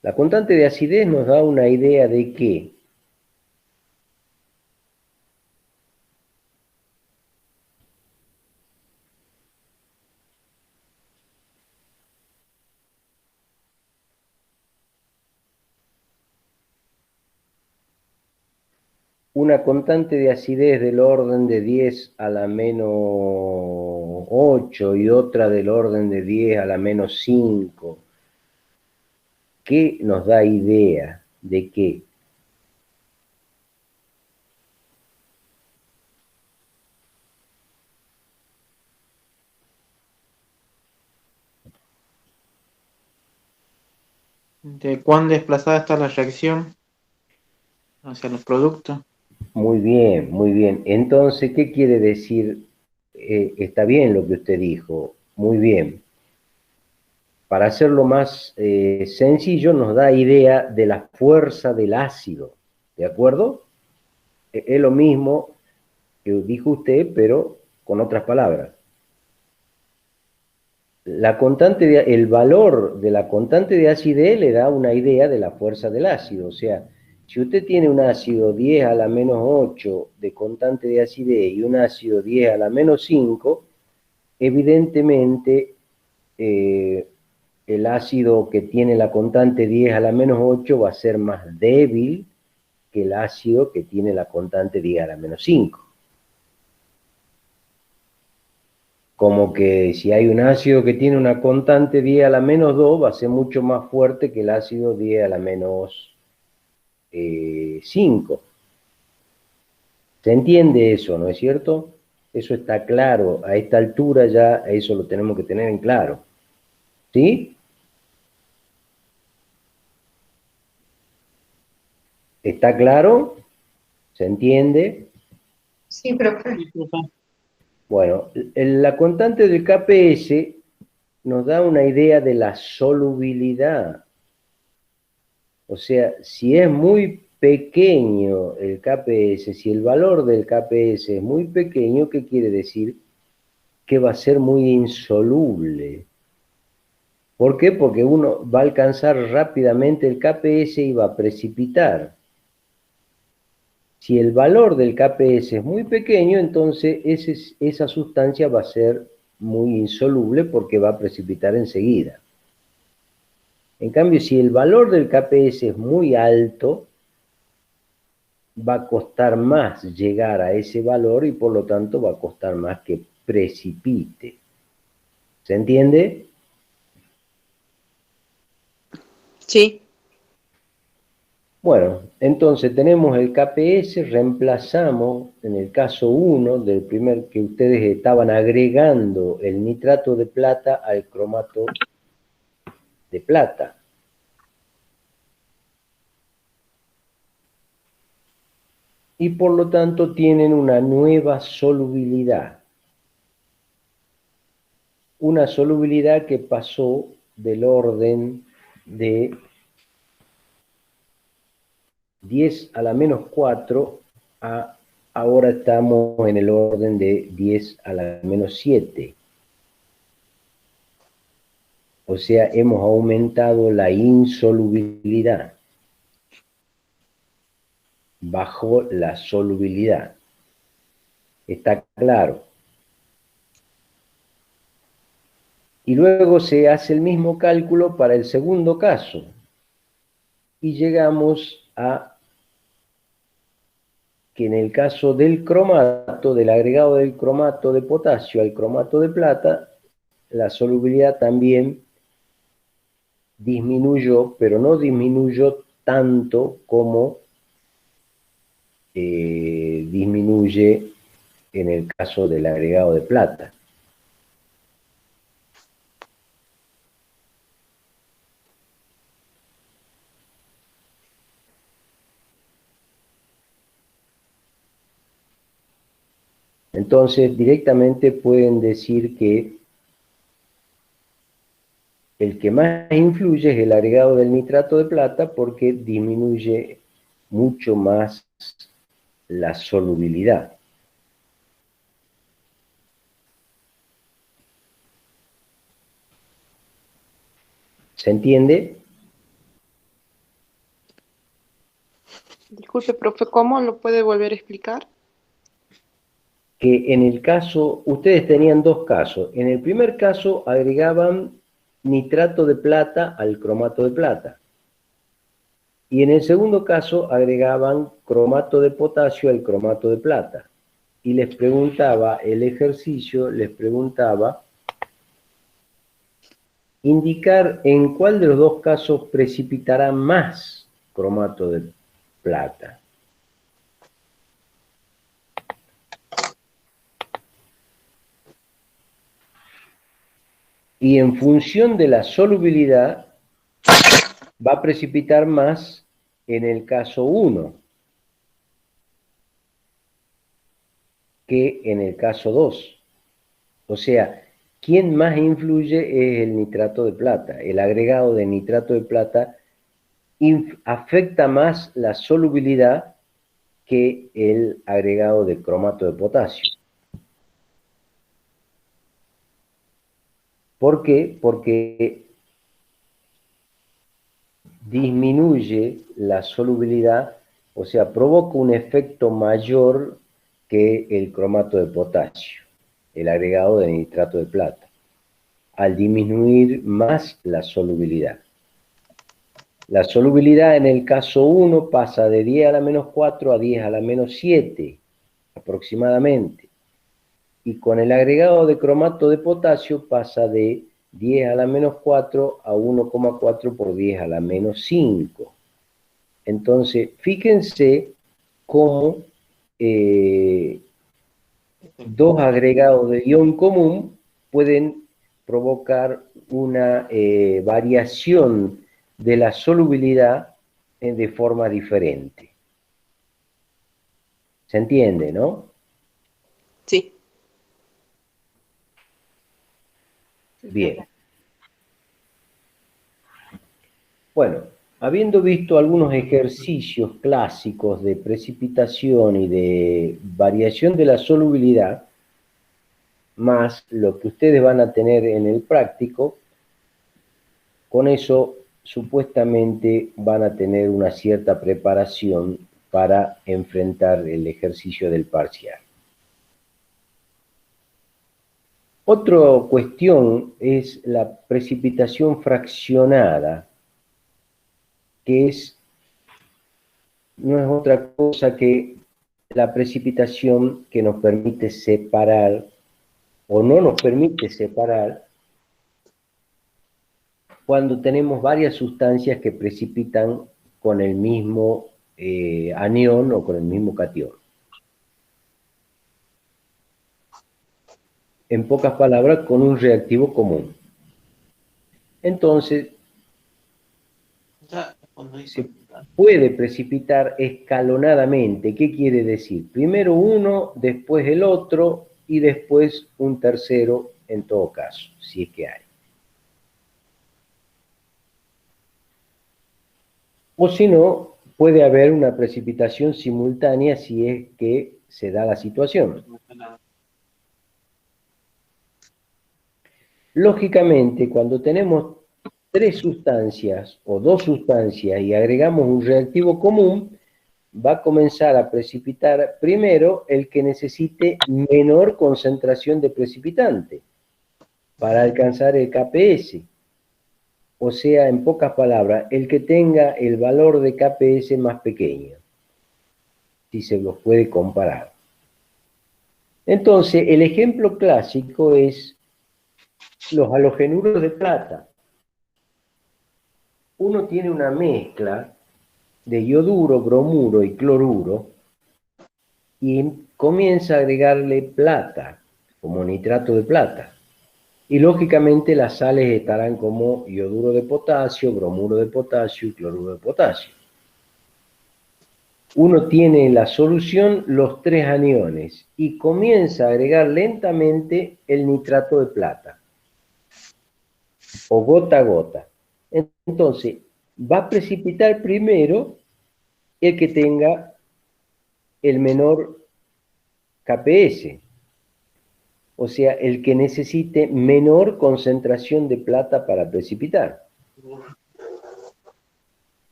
La constante de acidez nos da una idea de que una constante de acidez del orden de 10 a la menos 8 y otra del orden de 10 a la menos 5, ¿qué nos da idea de qué? ¿De cuán desplazada está la reacción hacia los productos? Muy bien, muy bien. Entonces, ¿qué quiere decir? Está bien lo que usted dijo, muy bien. Para hacerlo más sencillo, nos da idea de la fuerza del ácido, ¿de acuerdo? Es lo mismo que dijo usted, pero con otras palabras. el valor de la constante de acidez le da una idea de la fuerza del ácido. O sea, si usted tiene un ácido 10 a la menos 8 de constante de acidez y un ácido 10 a la menos 5, evidentemente el ácido que tiene la constante 10 a la menos 8 va a ser más débil que el ácido que tiene la constante 10 a la menos 5. Como que si hay un ácido que tiene una constante 10 a la menos 2, va a ser mucho más fuerte que el ácido 10 a la menos 5. ¿Se entiende eso, no es cierto? Eso está claro. A esta altura ya eso lo tenemos que tener en claro. ¿Sí? ¿Está claro? ¿Se entiende? Sí, profe. Sí, profe. Bueno, la constante del KPS nos da una idea de la solubilidad. O sea, si es muy pequeño el KPS, si el valor del KPS es muy pequeño, ¿qué quiere decir? Que va a ser muy insoluble. ¿Por qué? Porque uno va a alcanzar rápidamente el KPS y va a precipitar. Si el valor del KPS es muy pequeño, entonces esa sustancia va a ser muy insoluble porque va a precipitar enseguida. En cambio, si el valor del KPS es muy alto, va a costar más llegar a ese valor y por lo tanto va a costar más que precipite. ¿Se entiende? Sí, Bueno, entonces tenemos el KPS, reemplazamos en el caso 1 del primer que ustedes estaban agregando el nitrato de plata al cromato de plata. Y por lo tanto tienen una nueva solubilidad. Una solubilidad que pasó del orden de 10 a la menos 4 a ahora estamos en el orden de 10 a la menos 7. O sea, hemos aumentado la insolubilidad. Bajó la solubilidad. ¿Está claro? Y luego se hace el mismo cálculo para el segundo caso. Y llegamos a que en el caso del cromato, del agregado del cromato de potasio al cromato de plata, la solubilidad también disminuyó, pero no disminuyó tanto como disminuye en el caso del agregado de plata. Entonces, directamente pueden decir que el que más influye es el agregado del nitrato de plata porque disminuye mucho más la solubilidad. ¿Se entiende? disculpe, profe, ¿cómo lo puede volver a explicar? Que en el caso, ustedes tenían dos casos. En el primer caso agregaban nitrato de plata al cromato de plata. Y en el segundo caso agregaban cromato de potasio al cromato de plata. Y les preguntaba, el ejercicio les preguntaba indicar en cuál de los dos casos precipitará más cromato de plata. Y en función de la solubilidad va a precipitar más en el caso 1 que en el caso 2. O sea, ¿quién más influye es el nitrato de plata? El agregado de nitrato de plata afecta más la solubilidad que el agregado de cromato de potasio. ¿Por qué? Porque disminuye la solubilidad, o sea, provoca un efecto mayor que el cromato de potasio, el agregado de nitrato de plata, al disminuir más la solubilidad. La solubilidad en el caso 1 pasa de 10 a la menos 4 a 10 a la menos 7, aproximadamente. Y con el agregado de cromato de potasio pasa de 10 a la menos 4 a 1,4 por 10 a la menos 5. Entonces, fíjense cómo dos agregados de ion común pueden provocar una variación de la solubilidad de forma diferente. ¿Se entiende, no? Sí. Bien. Bueno, habiendo visto algunos ejercicios clásicos de precipitación y de variación de la solubilidad, más lo que ustedes van a tener en el práctico, con eso supuestamente van a tener una cierta preparación para enfrentar el ejercicio del parcial. Otra cuestión es la precipitación fraccionada, que no es otra cosa que la precipitación que nos permite separar o no nos permite separar cuando tenemos varias sustancias que precipitan con el mismo anión o con el mismo catión. En pocas palabras, con un reactivo común. Entonces, se puede precipitar escalonadamente. ¿Qué quiere decir? Primero uno, después el otro y después un tercero en todo caso, si es que hay. O si no, puede haber una precipitación simultánea si es que se da la situación. Lógicamente, cuando tenemos tres sustancias o dos sustancias y agregamos un reactivo común, va a comenzar a precipitar primero el que necesite menor concentración de precipitante para alcanzar el KPS. O sea, en pocas palabras, el que tenga el valor de KPS más pequeño, si se los puede comparar. Entonces, el ejemplo clásico es los halogenuros de plata. Uno tiene una mezcla de ioduro, bromuro y cloruro y comienza a agregarle plata, como nitrato de plata. Y lógicamente las sales estarán como ioduro de potasio, bromuro de potasio y cloruro de potasio. Uno tiene en la solución los tres aniones y comienza a agregar lentamente el nitrato de plata, o gota a gota. Entonces, va a precipitar primero el que tenga el menor KPS, o sea, el que necesite menor concentración de plata para precipitar.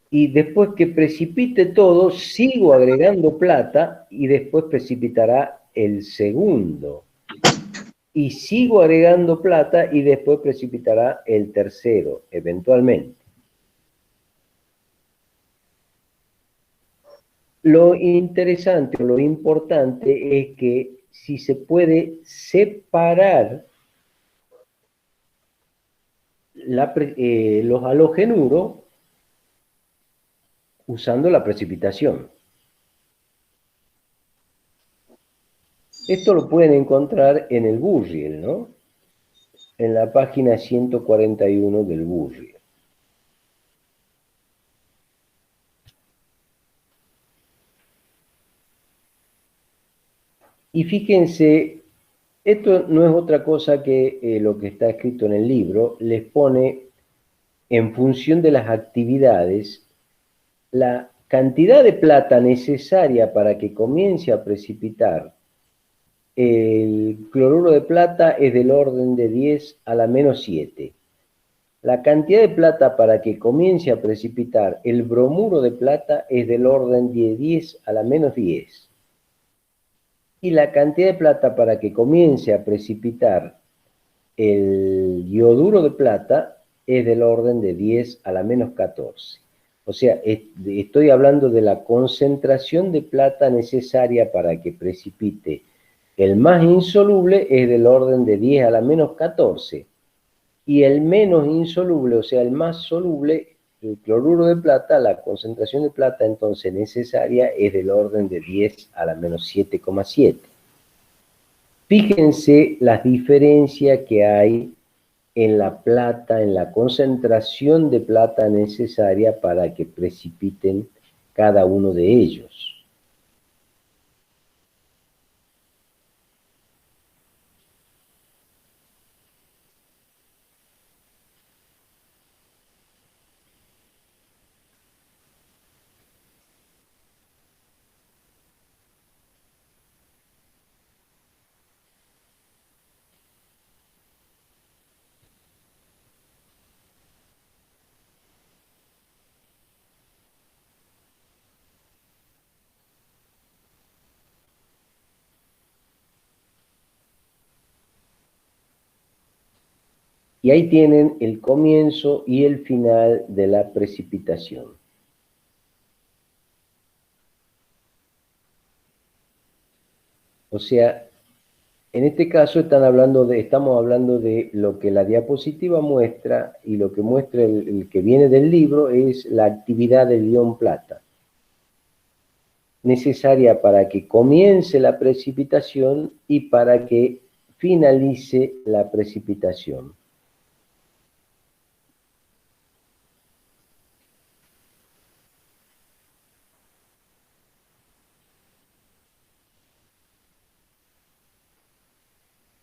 Y después que precipite todo, sigo agregando plata y después precipitará el segundo. Y sigo agregando plata y después precipitará el tercero, eventualmente. Lo interesante o lo importante es que si se puede separar los halogenuros usando la precipitación. Esto lo pueden encontrar en el Burriel, ¿no? En la página 141 del Burriel. Y fíjense, esto no es otra cosa que lo que está escrito en el libro, les pone en función de las actividades la cantidad de plata necesaria para que comience a precipitar el cloruro de plata es del orden de 10 a la menos 7. La cantidad de plata para que comience a precipitar el bromuro de plata es del orden de 10 a la menos 10. Y la cantidad de plata para que comience a precipitar el ioduro de plata es del orden de 10 a la menos 14. O sea, estoy hablando de la concentración de plata necesaria para que precipite el más insoluble es del orden de 10 a la menos 14. Y el menos insoluble, o sea, el más soluble, el cloruro de plata, la concentración de plata entonces necesaria es del orden de 10 a la menos 7,7. Fíjense las diferencias que hay en la plata, en la concentración de plata necesaria para que precipiten cada uno de ellos. Y ahí tienen el comienzo y el final de la precipitación. O sea, en este caso estamos hablando de lo que la diapositiva muestra, y lo que muestra el que viene del libro es la actividad del ion plata, necesaria para que comience la precipitación y para que finalice la precipitación.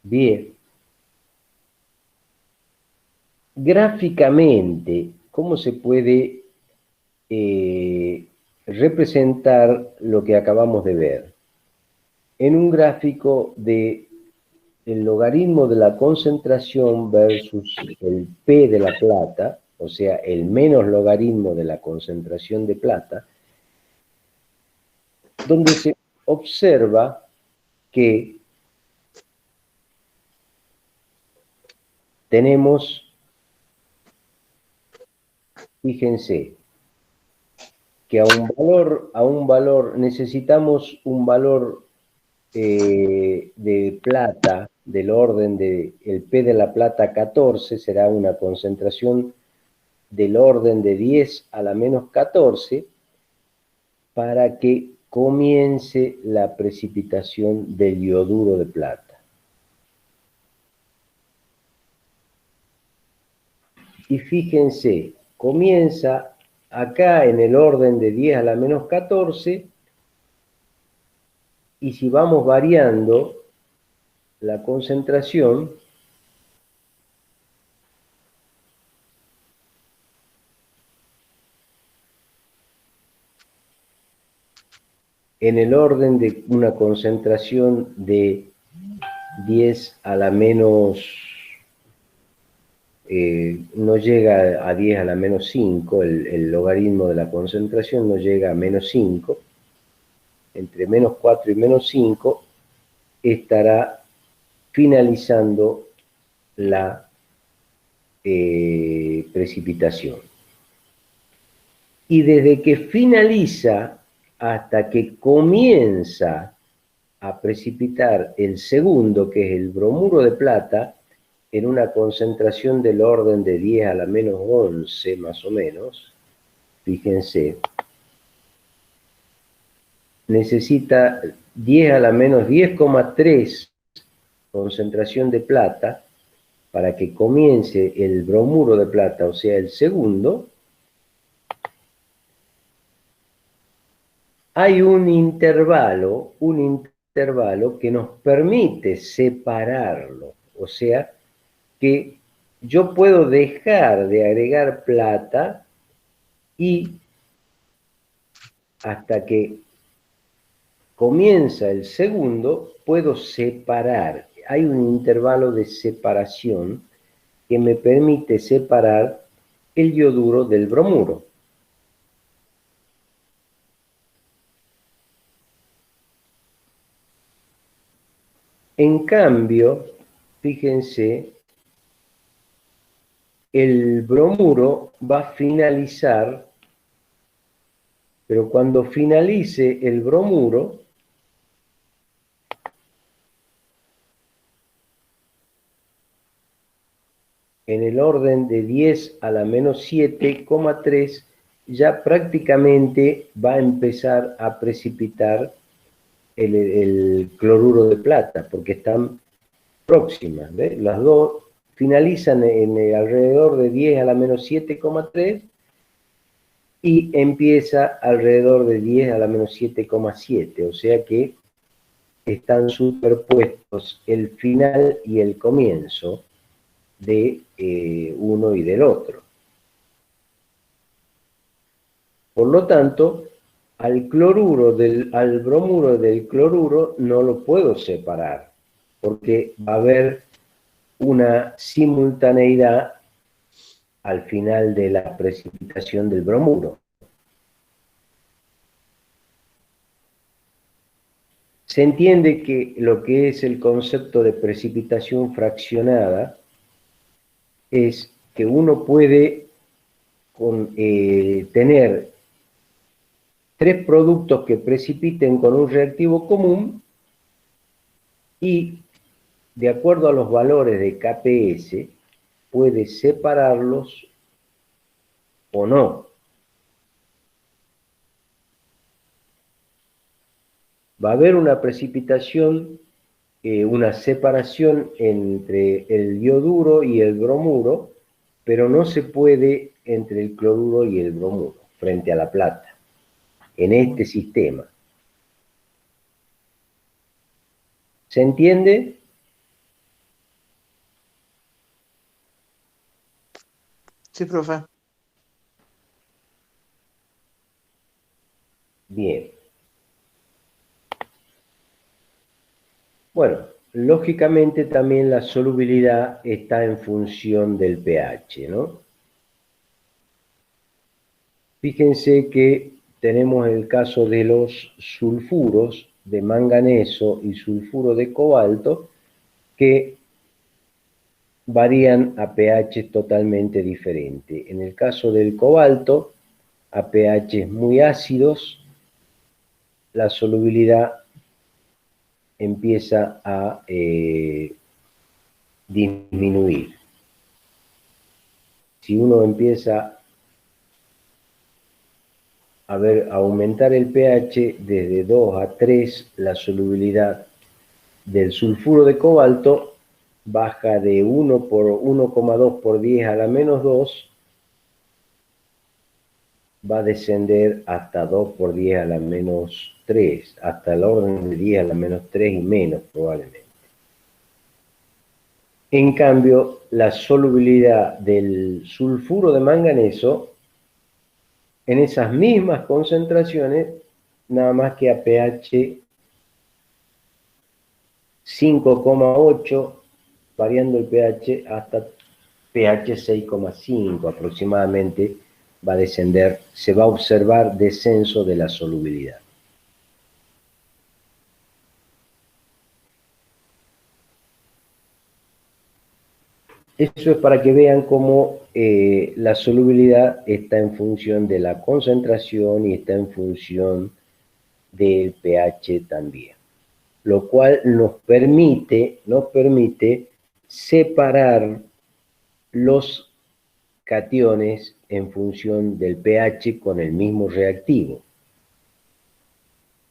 Bien. Gráficamente, ¿cómo se puede representar lo que acabamos de ver? En un gráfico de el logaritmo de la concentración versus el P de la plata, o sea, el menos logaritmo de la concentración de plata, donde se observa que tenemos, fíjense, que a un valor necesitamos un valor de plata del orden de el P de la plata 14, será una concentración del orden de 10 a la menos 14, para que comience la precipitación del ioduro de plata. Y fíjense, comienza acá en el orden de 10 a la menos 14, y si vamos variando la concentración, en el orden de una concentración de 10 a la menos, no llega a 10 a la menos 5, el logaritmo de la concentración no llega a menos 5, entre menos 4 y menos 5 estará finalizando la precipitación. Y desde que finaliza hasta que comienza a precipitar el segundo, que es el bromuro de plata, en una concentración del orden de 10 a la menos 11, más o menos, fíjense, necesita 10 a la menos 10,3 concentración de plata para que comience el bromuro de plata, o sea, el segundo. Hay un intervalo que nos permite separarlo, o sea, que yo puedo dejar de agregar plata y hasta que comienza el segundo, puedo separar. Hay un intervalo de separación que me permite separar el yoduro del bromuro. En cambio, fíjense, el bromuro va a finalizar, pero cuando finalice el bromuro, en el orden de 10 a la menos 7,3, ya prácticamente va a empezar a precipitar el cloruro de plata, porque están próximas, ¿ves? Las dos finalizan en alrededor de 10 a la menos 7,3 y empieza alrededor de 10 a la menos 7,7, o sea que están superpuestos el final y el comienzo de uno y del otro. Por lo tanto, al bromuro del cloruro no lo puedo separar, porque va a haber una simultaneidad al final de la precipitación del bromuro. Se entiende que lo que es el concepto de precipitación fraccionada es que uno puede tener 3 productos que precipiten con un reactivo común y, de acuerdo a los valores de KPS, puede separarlos o no. Va a haber una precipitación, una separación entre el yoduro y el bromuro, pero no se puede entre el cloruro y el bromuro, frente a la plata, en este sistema. ¿Se entiende? Sí, profe. Bien. Bueno, lógicamente también la solubilidad está en función del pH, ¿no? Fíjense que tenemos el caso de los sulfuros de manganeso y sulfuro de cobalto que varían a pH totalmente diferente. En el caso del cobalto, a pH muy ácidos, la solubilidad empieza a disminuir. Si uno empieza a aumentar el pH desde 2 a 3, la solubilidad del sulfuro de cobalto baja de 1 por 1,2 por 10 a la menos 2, va a descender hasta 2 por 10 a la menos 3, hasta el orden de 10 a la menos 3 y menos probablemente. En cambio, la solubilidad del sulfuro de manganeso, en esas mismas concentraciones, nada más que a pH 5,8, variando el pH hasta pH 6,5 aproximadamente, va a descender, se va a observar descenso de la solubilidad. Eso es para que vean cómo la solubilidad está en función de la concentración y está en función del pH también. Lo cual nos permite separar los cationes en función del pH con el mismo reactivo.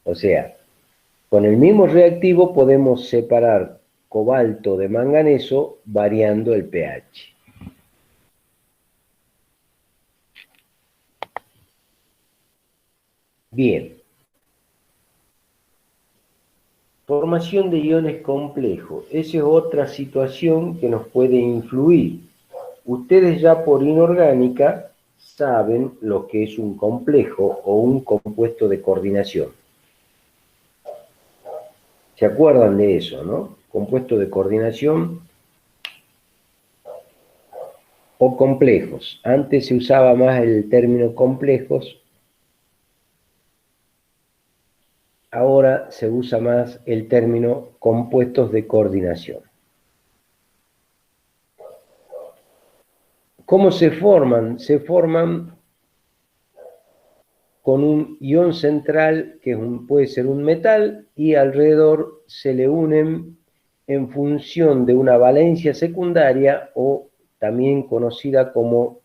O sea, con el mismo reactivo podemos separar cobalto de manganeso variando el pH. Bien. Formación de iones complejos. Esa es otra situación que nos puede influir. Ustedes ya por inorgánica saben lo que es un complejo o un compuesto de coordinación. ¿Se acuerdan de eso, no? Compuestos de coordinación o complejos. Antes se usaba más el término complejos, ahora se usa más el término compuestos de coordinación. ¿Cómo se forman? Se forman con un ion central que puede ser un metal y alrededor se le unen en función de una valencia secundaria o también conocida como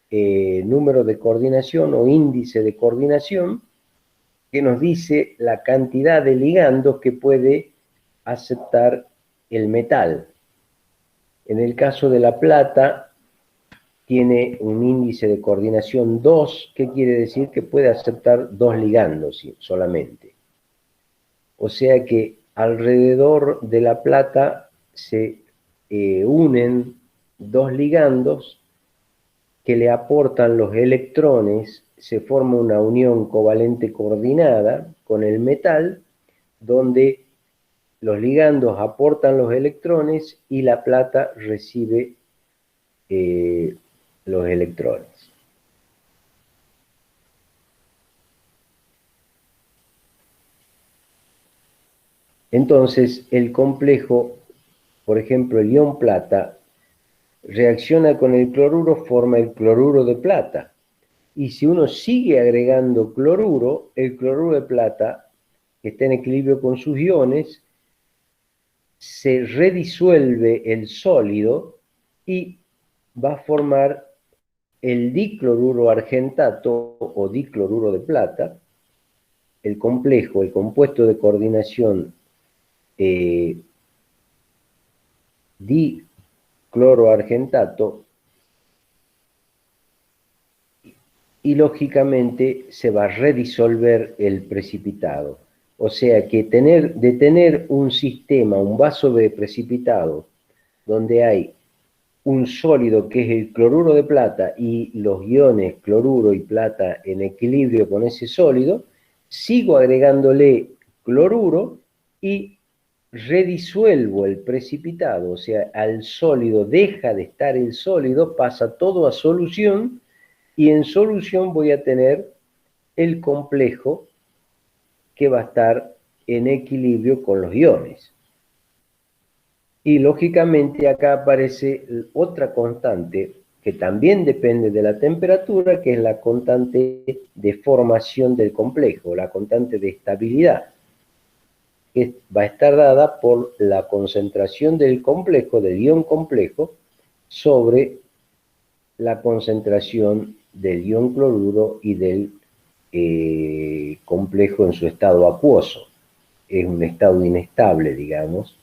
número de coordinación o índice de coordinación, que nos dice la cantidad de ligandos que puede aceptar el metal. En el caso de la plata, tiene un índice de coordinación 2, que quiere decir que puede aceptar 2 ligandos solamente. O sea que alrededor de la plata se unen 2 ligandos que le aportan los electrones, se forma una unión covalente coordinada con el metal, donde los ligandos aportan los electrones y la plata recibe los electrones. Entonces, el complejo, por ejemplo, el ion plata, reacciona con el cloruro, forma el cloruro de plata. Y si uno sigue agregando cloruro, el cloruro de plata, que está en equilibrio con sus iones, se redisuelve el sólido y va a formar el dicloruro argentato o dicloruro de plata, el complejo, el compuesto de coordinación dicloroargentato, y lógicamente se va a redisolver el precipitado. O sea que de tener un sistema, un vaso de precipitado, donde hay un sólido que es el cloruro de plata y los iones cloruro y plata en equilibrio con ese sólido, sigo agregándole cloruro y redisuelvo el precipitado, o sea, al sólido deja de estar el sólido, pasa todo a solución, y en solución voy a tener el complejo que va a estar en equilibrio con los iones. Y lógicamente acá aparece otra constante que también depende de la temperatura, que es la constante de formación del complejo, la constante de estabilidad, que va a estar dada por la concentración del complejo, del ion complejo, sobre la concentración del ion cloruro y del complejo en su estado acuoso. Es un estado inestable, digamos,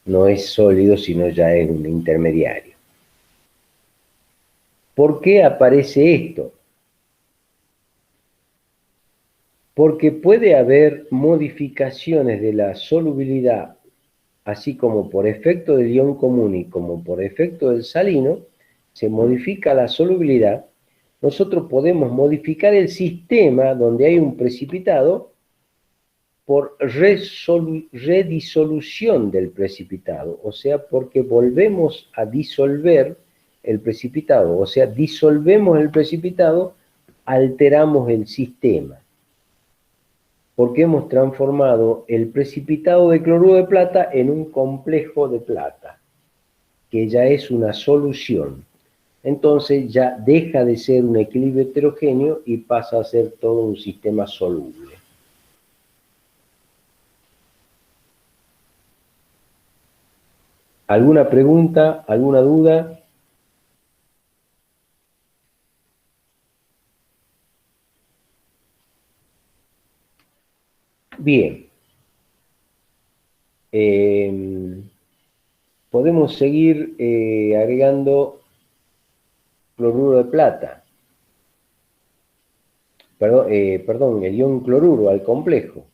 no es sólido, sino ya es un intermediario. ¿Por qué aparece esto? Porque puede haber modificaciones de la solubilidad, así como por efecto del ion común y como por efecto del salino, se modifica la solubilidad. Nosotros podemos modificar el sistema donde hay un precipitado por redisolución del precipitado, o sea, porque volvemos a disolver el precipitado, o sea, disolvemos el precipitado, alteramos el sistema, porque hemos transformado el precipitado de cloruro de plata en un complejo de plata, que ya es una solución. Entonces ya deja de ser un equilibrio heterogéneo y pasa a ser todo un sistema soluble. ¿Alguna pregunta? ¿Alguna duda? Bien. Podemos seguir agregando cloruro de plata. Perdón, el ion cloruro al complejo.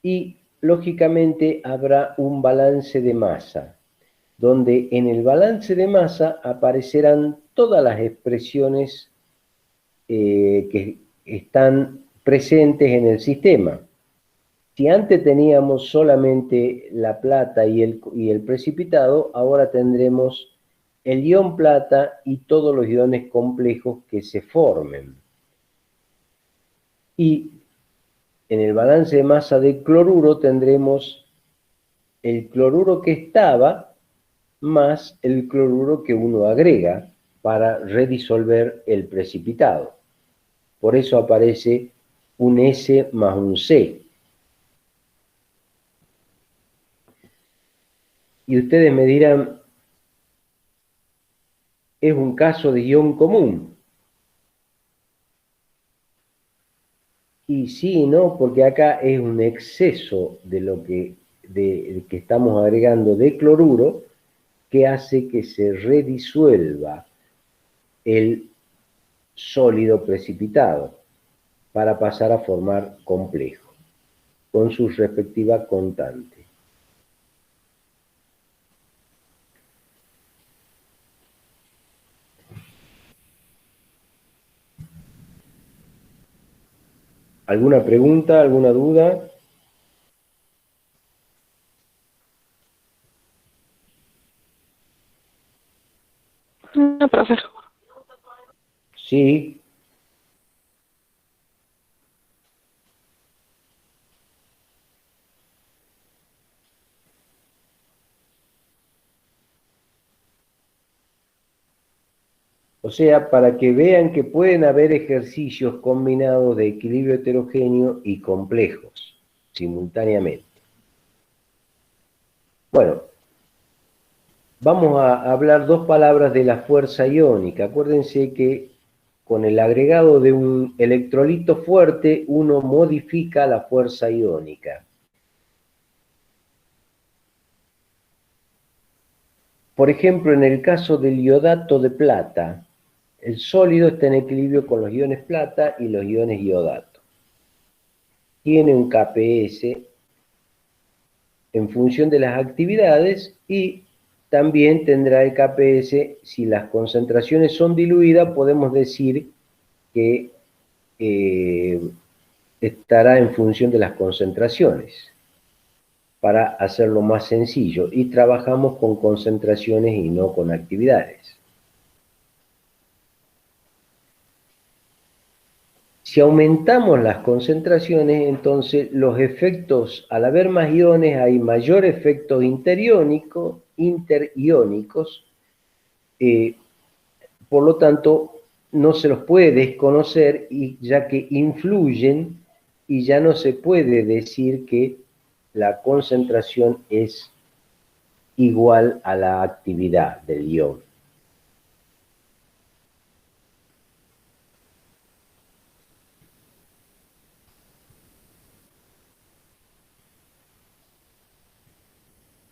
Y lógicamente habrá un balance de masa, donde en el balance de masa aparecerán todas las expresiones que están presentes en el sistema. Si antes teníamos solamente la plata y el precipitado, ahora tendremos el ion plata y todos los iones complejos que se formen. Y en el balance de masa de cloruro tendremos el cloruro que estaba más el cloruro que uno agrega para redisolver el precipitado. Por eso aparece un S más un C. Y ustedes me dirán, es un caso de ion común. Y sí y no, porque acá es un exceso de que estamos agregando de cloruro que hace que se redisuelva el sólido precipitado para pasar a formar complejo, con su respectiva constante. ¿Alguna pregunta, alguna duda? No, profe. Sí. O sea, para que vean que pueden haber ejercicios combinados de equilibrio heterogéneo y complejos simultáneamente. Bueno, vamos a hablar dos palabras de la fuerza iónica. Acuérdense que con el agregado de un electrolito fuerte, uno modifica la fuerza iónica. Por ejemplo, en el caso del iodato de plata, el sólido está en equilibrio con los iones plata y los iones iodato. Tiene un KPS en función de las actividades y también tendrá el KPS, si las concentraciones son diluidas, podemos decir que estará en función de las concentraciones, para hacerlo más sencillo, y trabajamos con concentraciones y no con actividades. Si aumentamos las concentraciones, entonces los efectos, al haber más iones, hay mayor efecto interiónico, interiónicos, por lo tanto, no se los puede desconocer, y ya que influyen, y ya no se puede decir que la concentración es igual a la actividad del ion.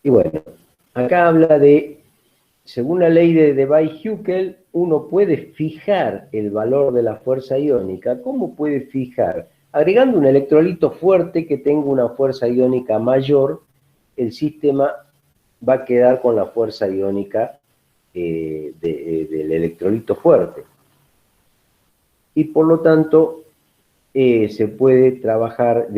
Y bueno, acá habla de, según la ley de Debye-Hückel, uno puede fijar el valor de la fuerza iónica. ¿Cómo puede fijar? Agregando un electrolito fuerte que tenga una fuerza iónica mayor, el sistema va a quedar con la fuerza iónica del electrolito fuerte. Y por lo tanto, se puede trabajar,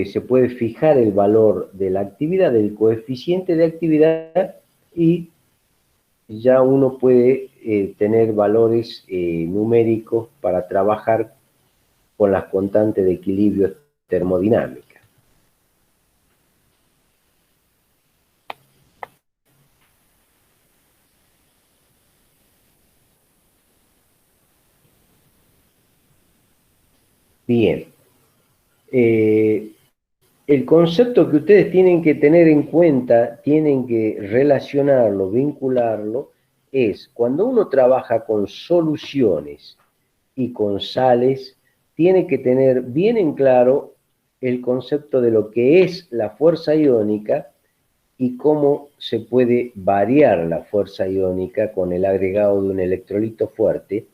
se puede fijar el valor de la actividad, del coeficiente de actividad, y ya uno puede tener valores numéricos para trabajar con las constantes de equilibrio termodinámica. Bien. El concepto que ustedes tienen que tener en cuenta, tienen que relacionarlo, vincularlo, es cuando uno trabaja con soluciones y con sales, tiene que tener bien en claro el concepto de lo que es la fuerza iónica y cómo se puede variar la fuerza iónica con el agregado de un electrolito fuerte,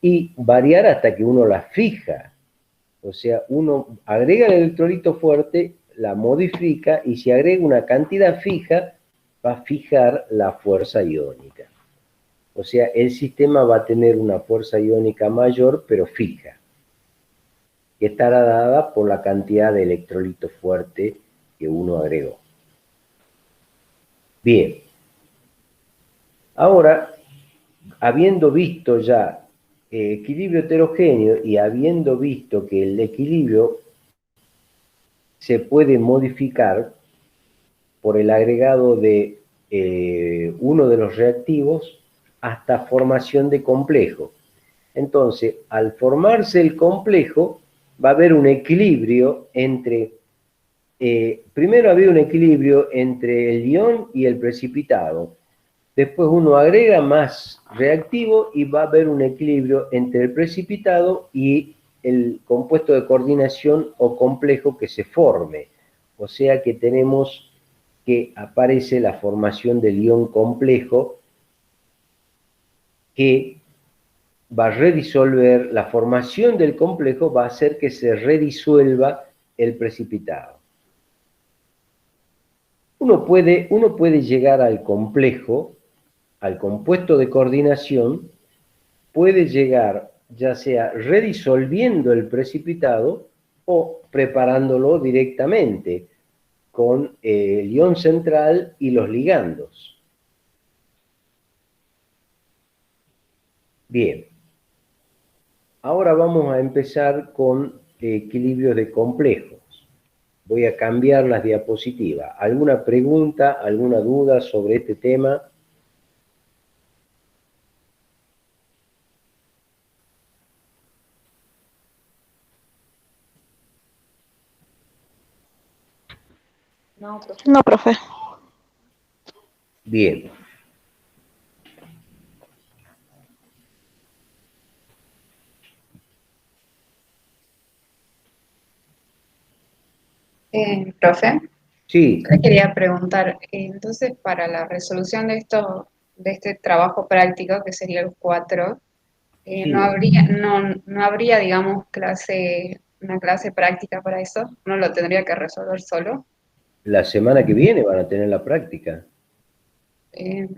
y variar hasta que uno la fija. O sea, uno agrega el electrolito fuerte, la modifica y si agrega una cantidad fija, va a fijar la fuerza iónica. O sea, el sistema va a tener una fuerza iónica mayor, pero fija, que estará dada por la cantidad de electrolito fuerte que uno agregó. Bien. Ahora, habiendo visto ya equilibrio heterogéneo y habiendo visto que el equilibrio se puede modificar por el agregado de uno de los reactivos hasta formación de complejo. Entonces, al formarse el complejo, va a haber un equilibrio entre, primero había un equilibrio entre el ion y el precipitado. Después uno agrega más reactivo y va a haber un equilibrio entre el precipitado y el compuesto de coordinación o complejo que se forme. O sea que tenemos que aparece la formación del ion complejo que va a redisolver, la formación del complejo va a hacer que se redisuelva el precipitado. Uno puede llegar al complejo, al compuesto de coordinación, puede llegar ya sea redisolviendo el precipitado o preparándolo directamente con el ion central y los ligandos. Bien. Ahora vamos a empezar con equilibrios de complejos. Voy a cambiar las diapositivas. ¿Alguna pregunta, alguna duda sobre este tema? No, profe. No, profe. Bien. Profe, Sí, le quería preguntar, entonces para la resolución de este trabajo práctico, que sería el 4, sí. no habría, digamos, una clase práctica para eso, uno lo tendría que resolver solo, La semana que viene van a tener la práctica. eh,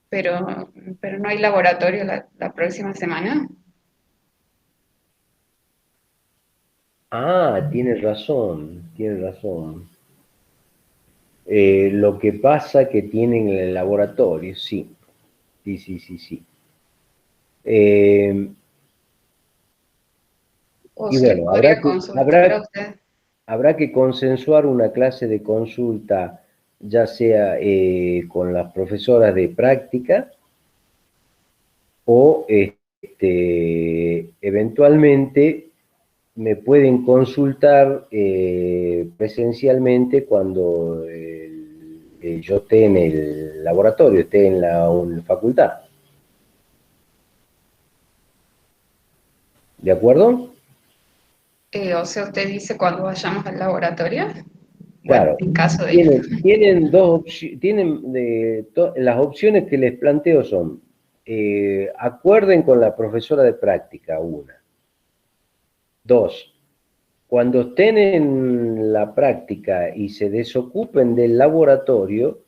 pero no hay laboratorio la próxima semana. Ah, tienes razón, tienes razón. Lo que pasa que tienen el laboratorio, sí. Sí, sí, sí, sí. O Y se les bueno, podría consultar a usted. habrá que consensuar una clase de consulta, ya sea con las profesoras de práctica o eventualmente me pueden consultar presencialmente cuando yo esté en el laboratorio, esté en la facultad. ¿De acuerdo? O sea, usted dice cuando vayamos al laboratorio, bueno, Claro. en caso de ir. Tienen dos las opciones que les planteo son, acuerden con la profesora de práctica, una. Dos, cuando estén en la práctica y se desocupen del laboratorio,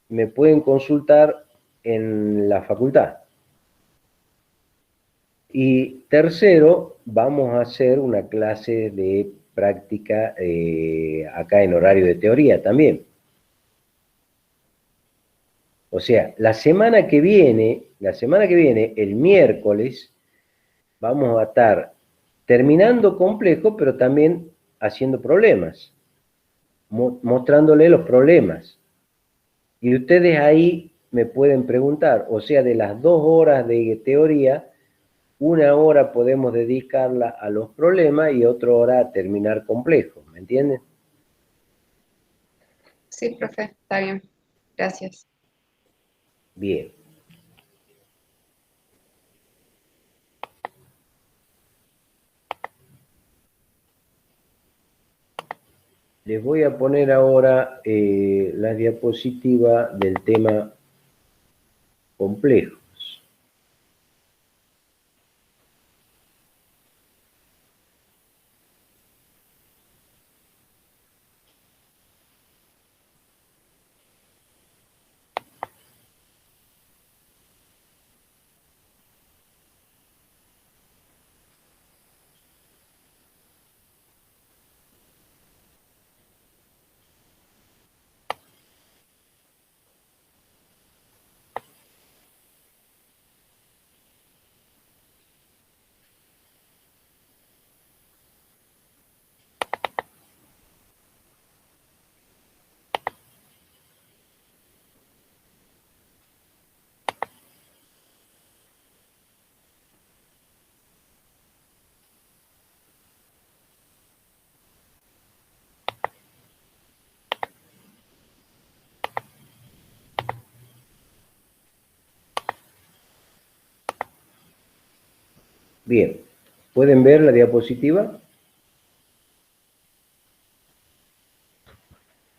me pueden consultar en la facultad. Y tercero, vamos a hacer una clase de práctica acá en horario de teoría también. O sea, la semana que viene, el miércoles, vamos a estar terminando complejo, pero también haciendo problemas, mostrándole los problemas. Y ustedes ahí me pueden preguntar, o sea, de las 2 horas de teoría, 1 hora podemos dedicarla a los problemas y otra hora a terminar complejo, ¿me entienden? Sí, profe, está bien. Gracias. Bien. Les voy a poner ahora la diapositiva del tema complejos. Bien, ¿pueden ver la diapositiva?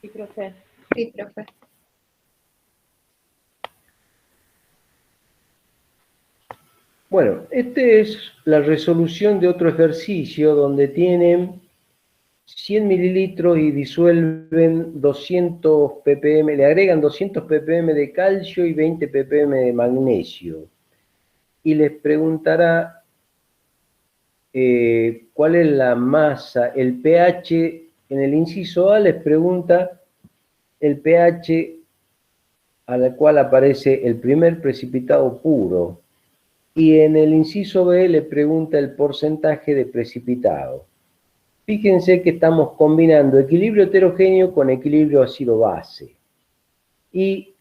Sí, profe. Sí, profe. Bueno, esta es la resolución de otro ejercicio donde tienen 100 mililitros y disuelven 200 ppm, le agregan 200 ppm de calcio y 20 ppm de magnesio. Y les preguntará cuál es la masa, el pH. En el inciso A les pregunta el pH al cual aparece el primer precipitado puro. Y en el inciso B le pregunta el porcentaje de precipitado. Fíjense que estamos combinando equilibrio heterogéneo con equilibrio ácido-base. Y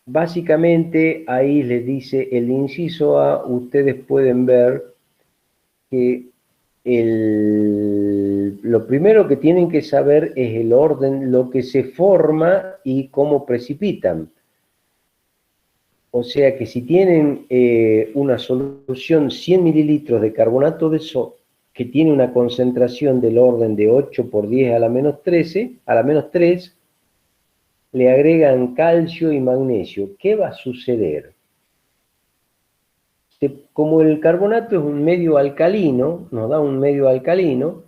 básicamente ahí les dice el inciso A, ustedes pueden ver que lo primero que tienen que saber es el orden, lo que se forma y cómo precipitan. O sea que si tienen una solución 100 mililitros de carbonato de sodio que tiene una concentración del orden de 8 por 10 a la menos 13, a la menos 3, le agregan calcio y magnesio. ¿Qué va a suceder? Como el carbonato es un medio alcalino, nos da un medio alcalino,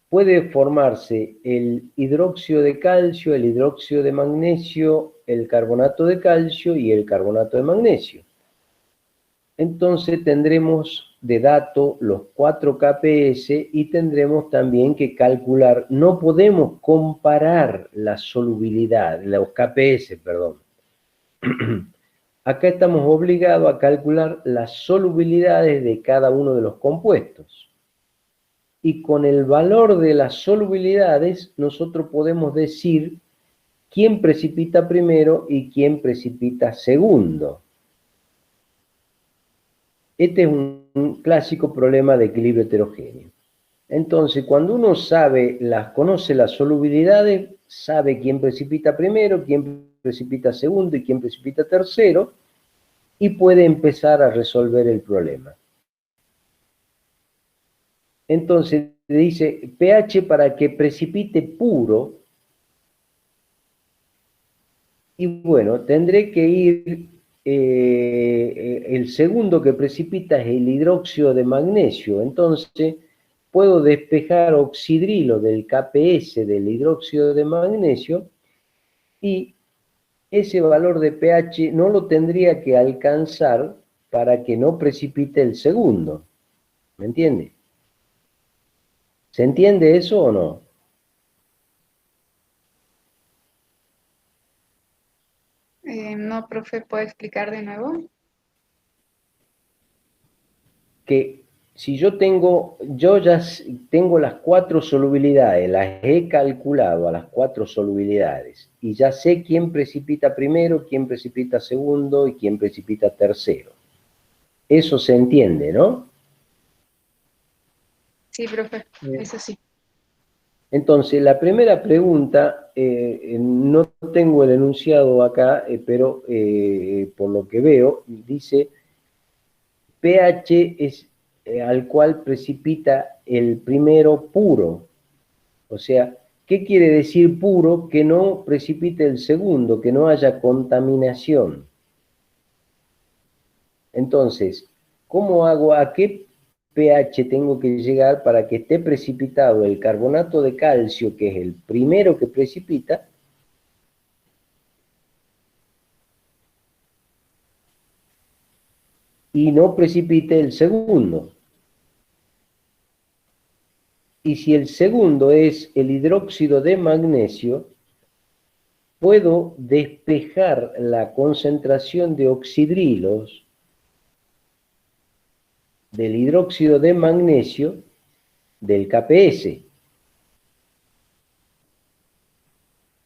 puede formarse el hidróxido de calcio, el hidróxido de magnesio, el carbonato de calcio y el carbonato de magnesio. Entonces tendremos de dato los 4 KPS y tendremos también que calcular, no podemos comparar la solubilidad, los KPS, perdón. Acá estamos obligados a calcular las solubilidades de cada uno de los compuestos. Y con el valor de las solubilidades nosotros podemos decir quién precipita primero y quién precipita segundo. Este es un clásico problema de equilibrio heterogéneo. Entonces, cuando uno conoce las solubilidades, sabe quién precipita primero, quién precipita segundo y quién precipita tercero, y puede empezar a resolver el problema. Entonces, le dice pH para que precipite puro, y bueno, tendré que ir, el segundo que precipita es el hidróxido de magnesio, entonces puedo despejar oxidrilo del KPS del hidróxido de magnesio y ese valor de pH no lo tendría que alcanzar para que no precipite el segundo. ¿Me entiende? ¿Se entiende eso o no? No, profe, ¿puede explicar de nuevo? Que si yo ya tengo las 4 solubilidades, las he calculado a las 4 solubilidades, y ya sé quién precipita primero, quién precipita segundo y quién precipita tercero. Eso se entiende, ¿no? Sí, profe, eso sí. Entonces, la primera pregunta, no tengo el enunciado acá, pero por lo que veo, dice pH es al cual precipita el primero puro. O sea, ¿qué quiere decir puro? Que no precipite el segundo, que no haya contaminación. Entonces, ¿cómo hago? ¿A qué pH tengo que llegar para que esté precipitado el carbonato de calcio, que es el primero que precipita, y no precipite el segundo? Y si el segundo es el hidróxido de magnesio, puedo despejar la concentración de oxidrilos del hidróxido de magnesio del KPS.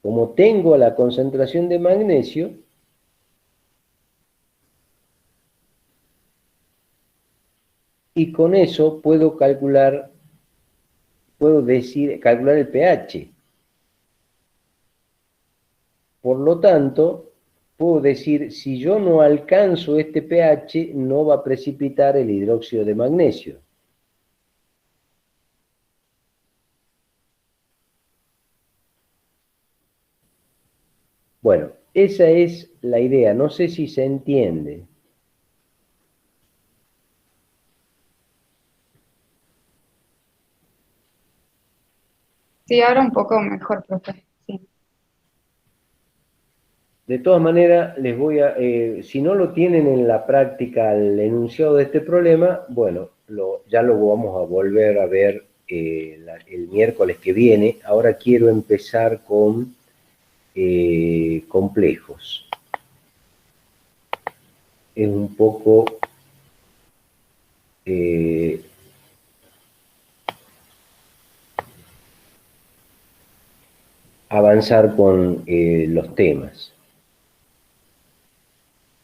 Como tengo la concentración de magnesio, y con eso puedo calcular el pH. Por lo tanto, puedo decir, si yo no alcanzo este pH, no va a precipitar el hidróxido de magnesio. Bueno, esa es la idea. No sé si se entiende. Sí, ahora un poco mejor, profe. Sí. De todas maneras, les voy a, si no lo tienen en la práctica el enunciado de este problema, bueno, ya lo vamos a volver a ver el miércoles que viene. Ahora quiero empezar con complejos. Es un poco avanzar con los temas.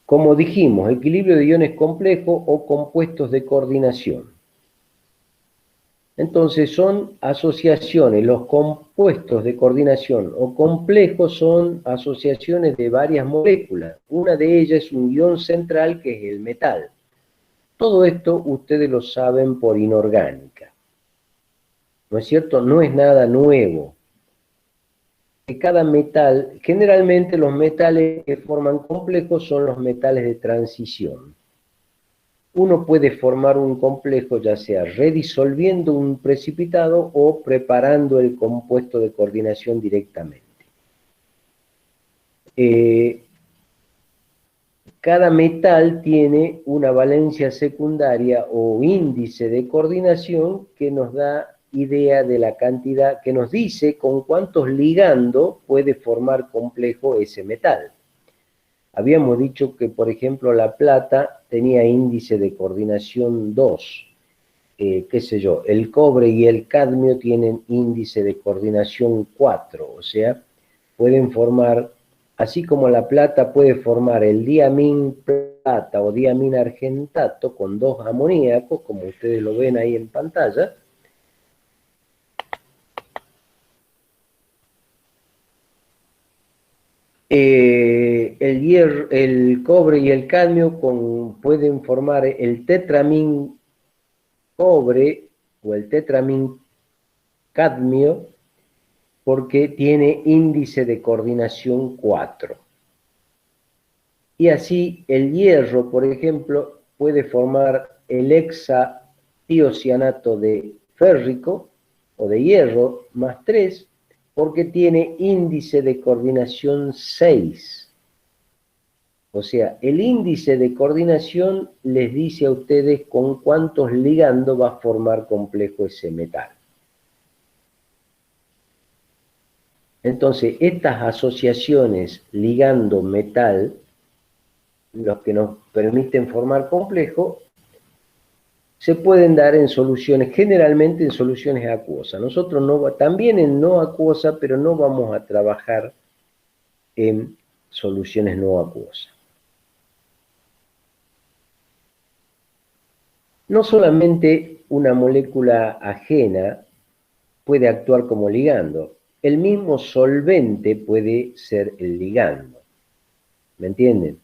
Como dijimos, equilibrio de iones complejos o compuestos de coordinación. Entonces son asociaciones, los compuestos de coordinación o complejos son asociaciones de varias moléculas. Una de ellas es un ion central que es el metal. Todo esto ustedes lo saben por inorgánica. ¿No es cierto? No es nada nuevo. Que cada metal, generalmente los metales que forman complejos son los metales de transición. Uno puede formar un complejo ya sea redisolviendo un precipitado o preparando el compuesto de coordinación directamente. Cada metal tiene una valencia secundaria o índice de coordinación que nos da idea de la cantidad, que nos dice con cuántos ligandos puede formar complejo ese metal. Habíamos dicho que, por ejemplo, la plata tenía índice de coordinación 2. Qué sé yo, el cobre y el cadmio tienen índice de coordinación 4. O sea, pueden formar, así como la plata puede formar el diamín plata o diamín argentato con 2 amoníacos, como ustedes lo ven ahí en pantalla. El hierro, el cobre y el cadmio pueden formar el tetramín cobre o el tetramín cadmio porque tiene índice de coordinación 4. Y así el hierro, por ejemplo, puede formar el hexatiocianato de férrico o de hierro más 3 porque tiene índice de coordinación 6. O sea, el índice de coordinación les dice a ustedes con cuántos ligandos va a formar complejo ese metal. Entonces, estas asociaciones ligando-metal, los que nos permiten formar complejo, se pueden dar en soluciones, generalmente en soluciones acuosas. Nosotros también en no acuosa, pero no vamos a trabajar en soluciones no acuosas. No solamente una molécula ajena puede actuar como ligando, el mismo solvente puede ser el ligando. ¿Me entienden?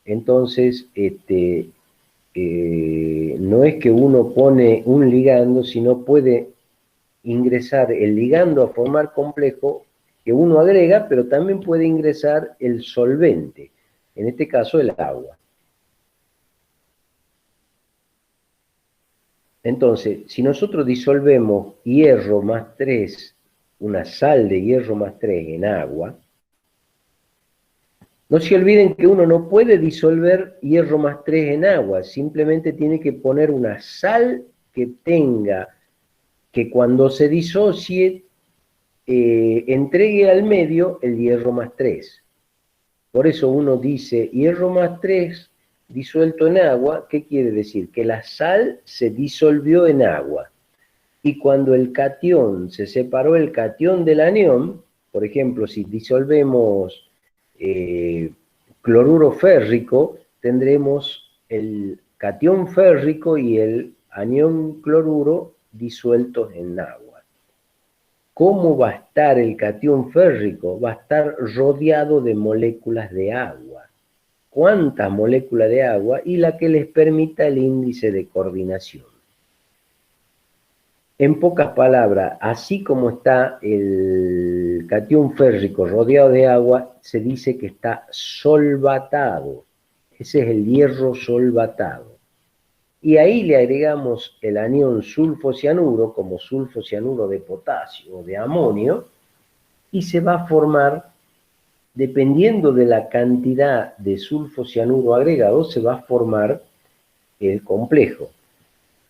Entonces, no es que uno pone un ligando, sino puede ingresar el ligando a formar complejo que uno agrega, pero también puede ingresar el solvente, en este caso el agua. Entonces, si nosotros disolvemos hierro más 3, una sal de hierro más 3 en agua, no se olviden que uno no puede disolver hierro más 3 en agua, simplemente tiene que poner una sal que tenga, que cuando se disocie, entregue al medio el hierro más 3. Por eso uno dice hierro más 3 disuelto en agua, ¿qué quiere decir? Que la sal se disolvió en agua. Y cuando el catión, se separó el catión del anión, por ejemplo, si disolvemos cloruro férrico, tendremos el catión férrico y el anión cloruro disueltos en agua. ¿Cómo va a estar el catión férrico? Va a estar rodeado de moléculas de agua. cuantas moléculas de agua y la que les permita el índice de coordinación. En pocas palabras, así como está el catión férrico rodeado de agua, se dice que está solvatado. Ese es el hierro solvatado. Y ahí le agregamos el anión sulfocianuro como sulfocianuro de potasio o de amonio y se va a formar, dependiendo de la cantidad de sulfocianuro agregado, se va a formar el complejo.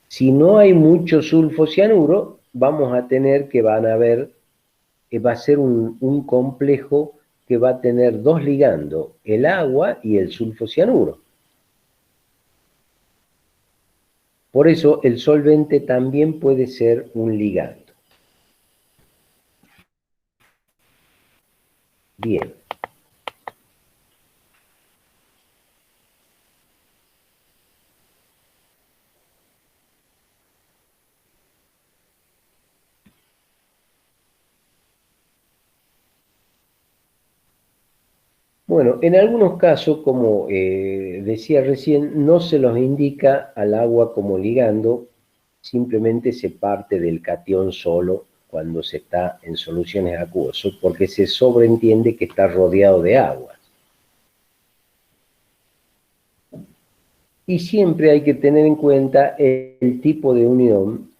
Si no hay mucho sulfocianuro, vamos a tener que va a ser un complejo que va a tener dos ligandos, el agua y el sulfocianuro. Por eso el solvente también puede ser un ligando. Bien. Bueno, en algunos casos, como decía recién, no se los indica al agua como ligando, simplemente se parte del catión solo cuando se está en soluciones acuosas, porque se sobreentiende que está rodeado de agua. Y siempre hay que tener en cuenta el tipo de unión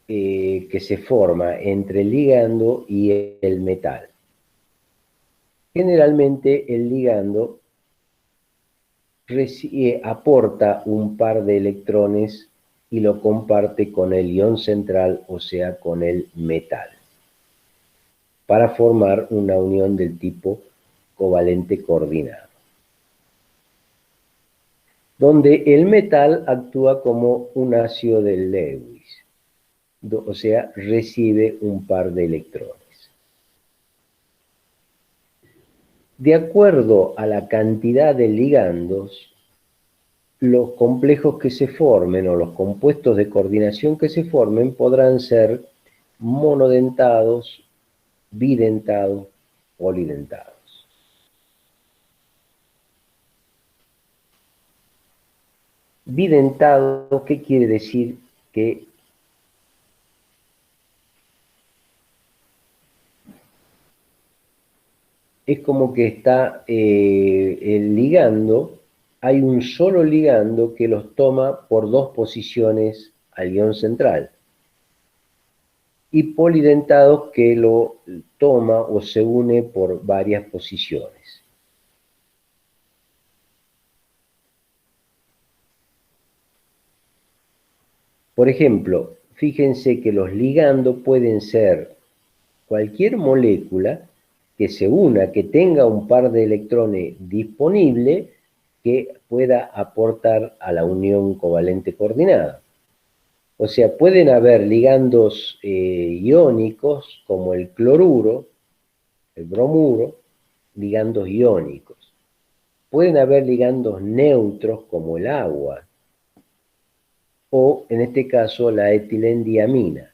que se forma entre el ligando y el metal. Generalmente el ligando aporta un par de electrones y lo comparte con el ion central, o sea, con el metal, para formar una unión del tipo covalente coordinado, donde el metal actúa como un ácido de Lewis, o sea, recibe un par de electrones. De acuerdo a la cantidad de ligandos, los complejos que se formen o los compuestos de coordinación que se formen podrán ser monodentados, bidentados, polidentados. Bidentado, ¿qué quiere decir? Que es como que está el ligando, hay un solo ligando que los toma por dos posiciones al ion central, y polidentados que lo toma o se une por varias posiciones. Por ejemplo, fíjense que los ligandos pueden ser cualquier molécula que se una, que tenga un par de electrones disponible que pueda aportar a la unión covalente coordinada. O sea, pueden haber ligandos iónicos como el cloruro, el bromuro, ligandos iónicos. Pueden haber ligandos neutros como el agua, o en este caso la etilendiamina,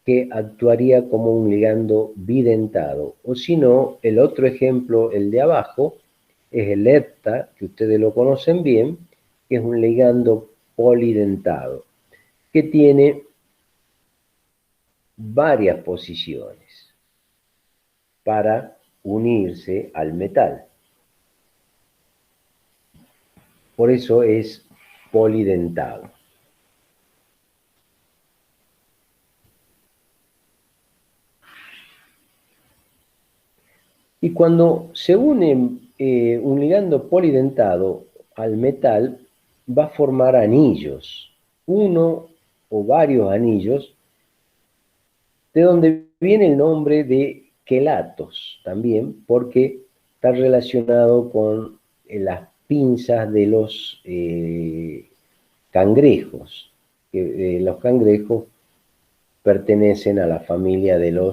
que actuaría como un ligando bidentado. O si no, el otro ejemplo, el de abajo, es el hepta, que ustedes lo conocen bien, que es un ligando polidentado, que tiene varias posiciones para unirse al metal. Por eso es polidentado. Y cuando se une un ligando polidentado al metal, va a formar anillos, uno o varios anillos, de donde viene el nombre de quelatos también, porque está relacionado con las pinzas de los cangrejos. Los cangrejos pertenecen a la familia de los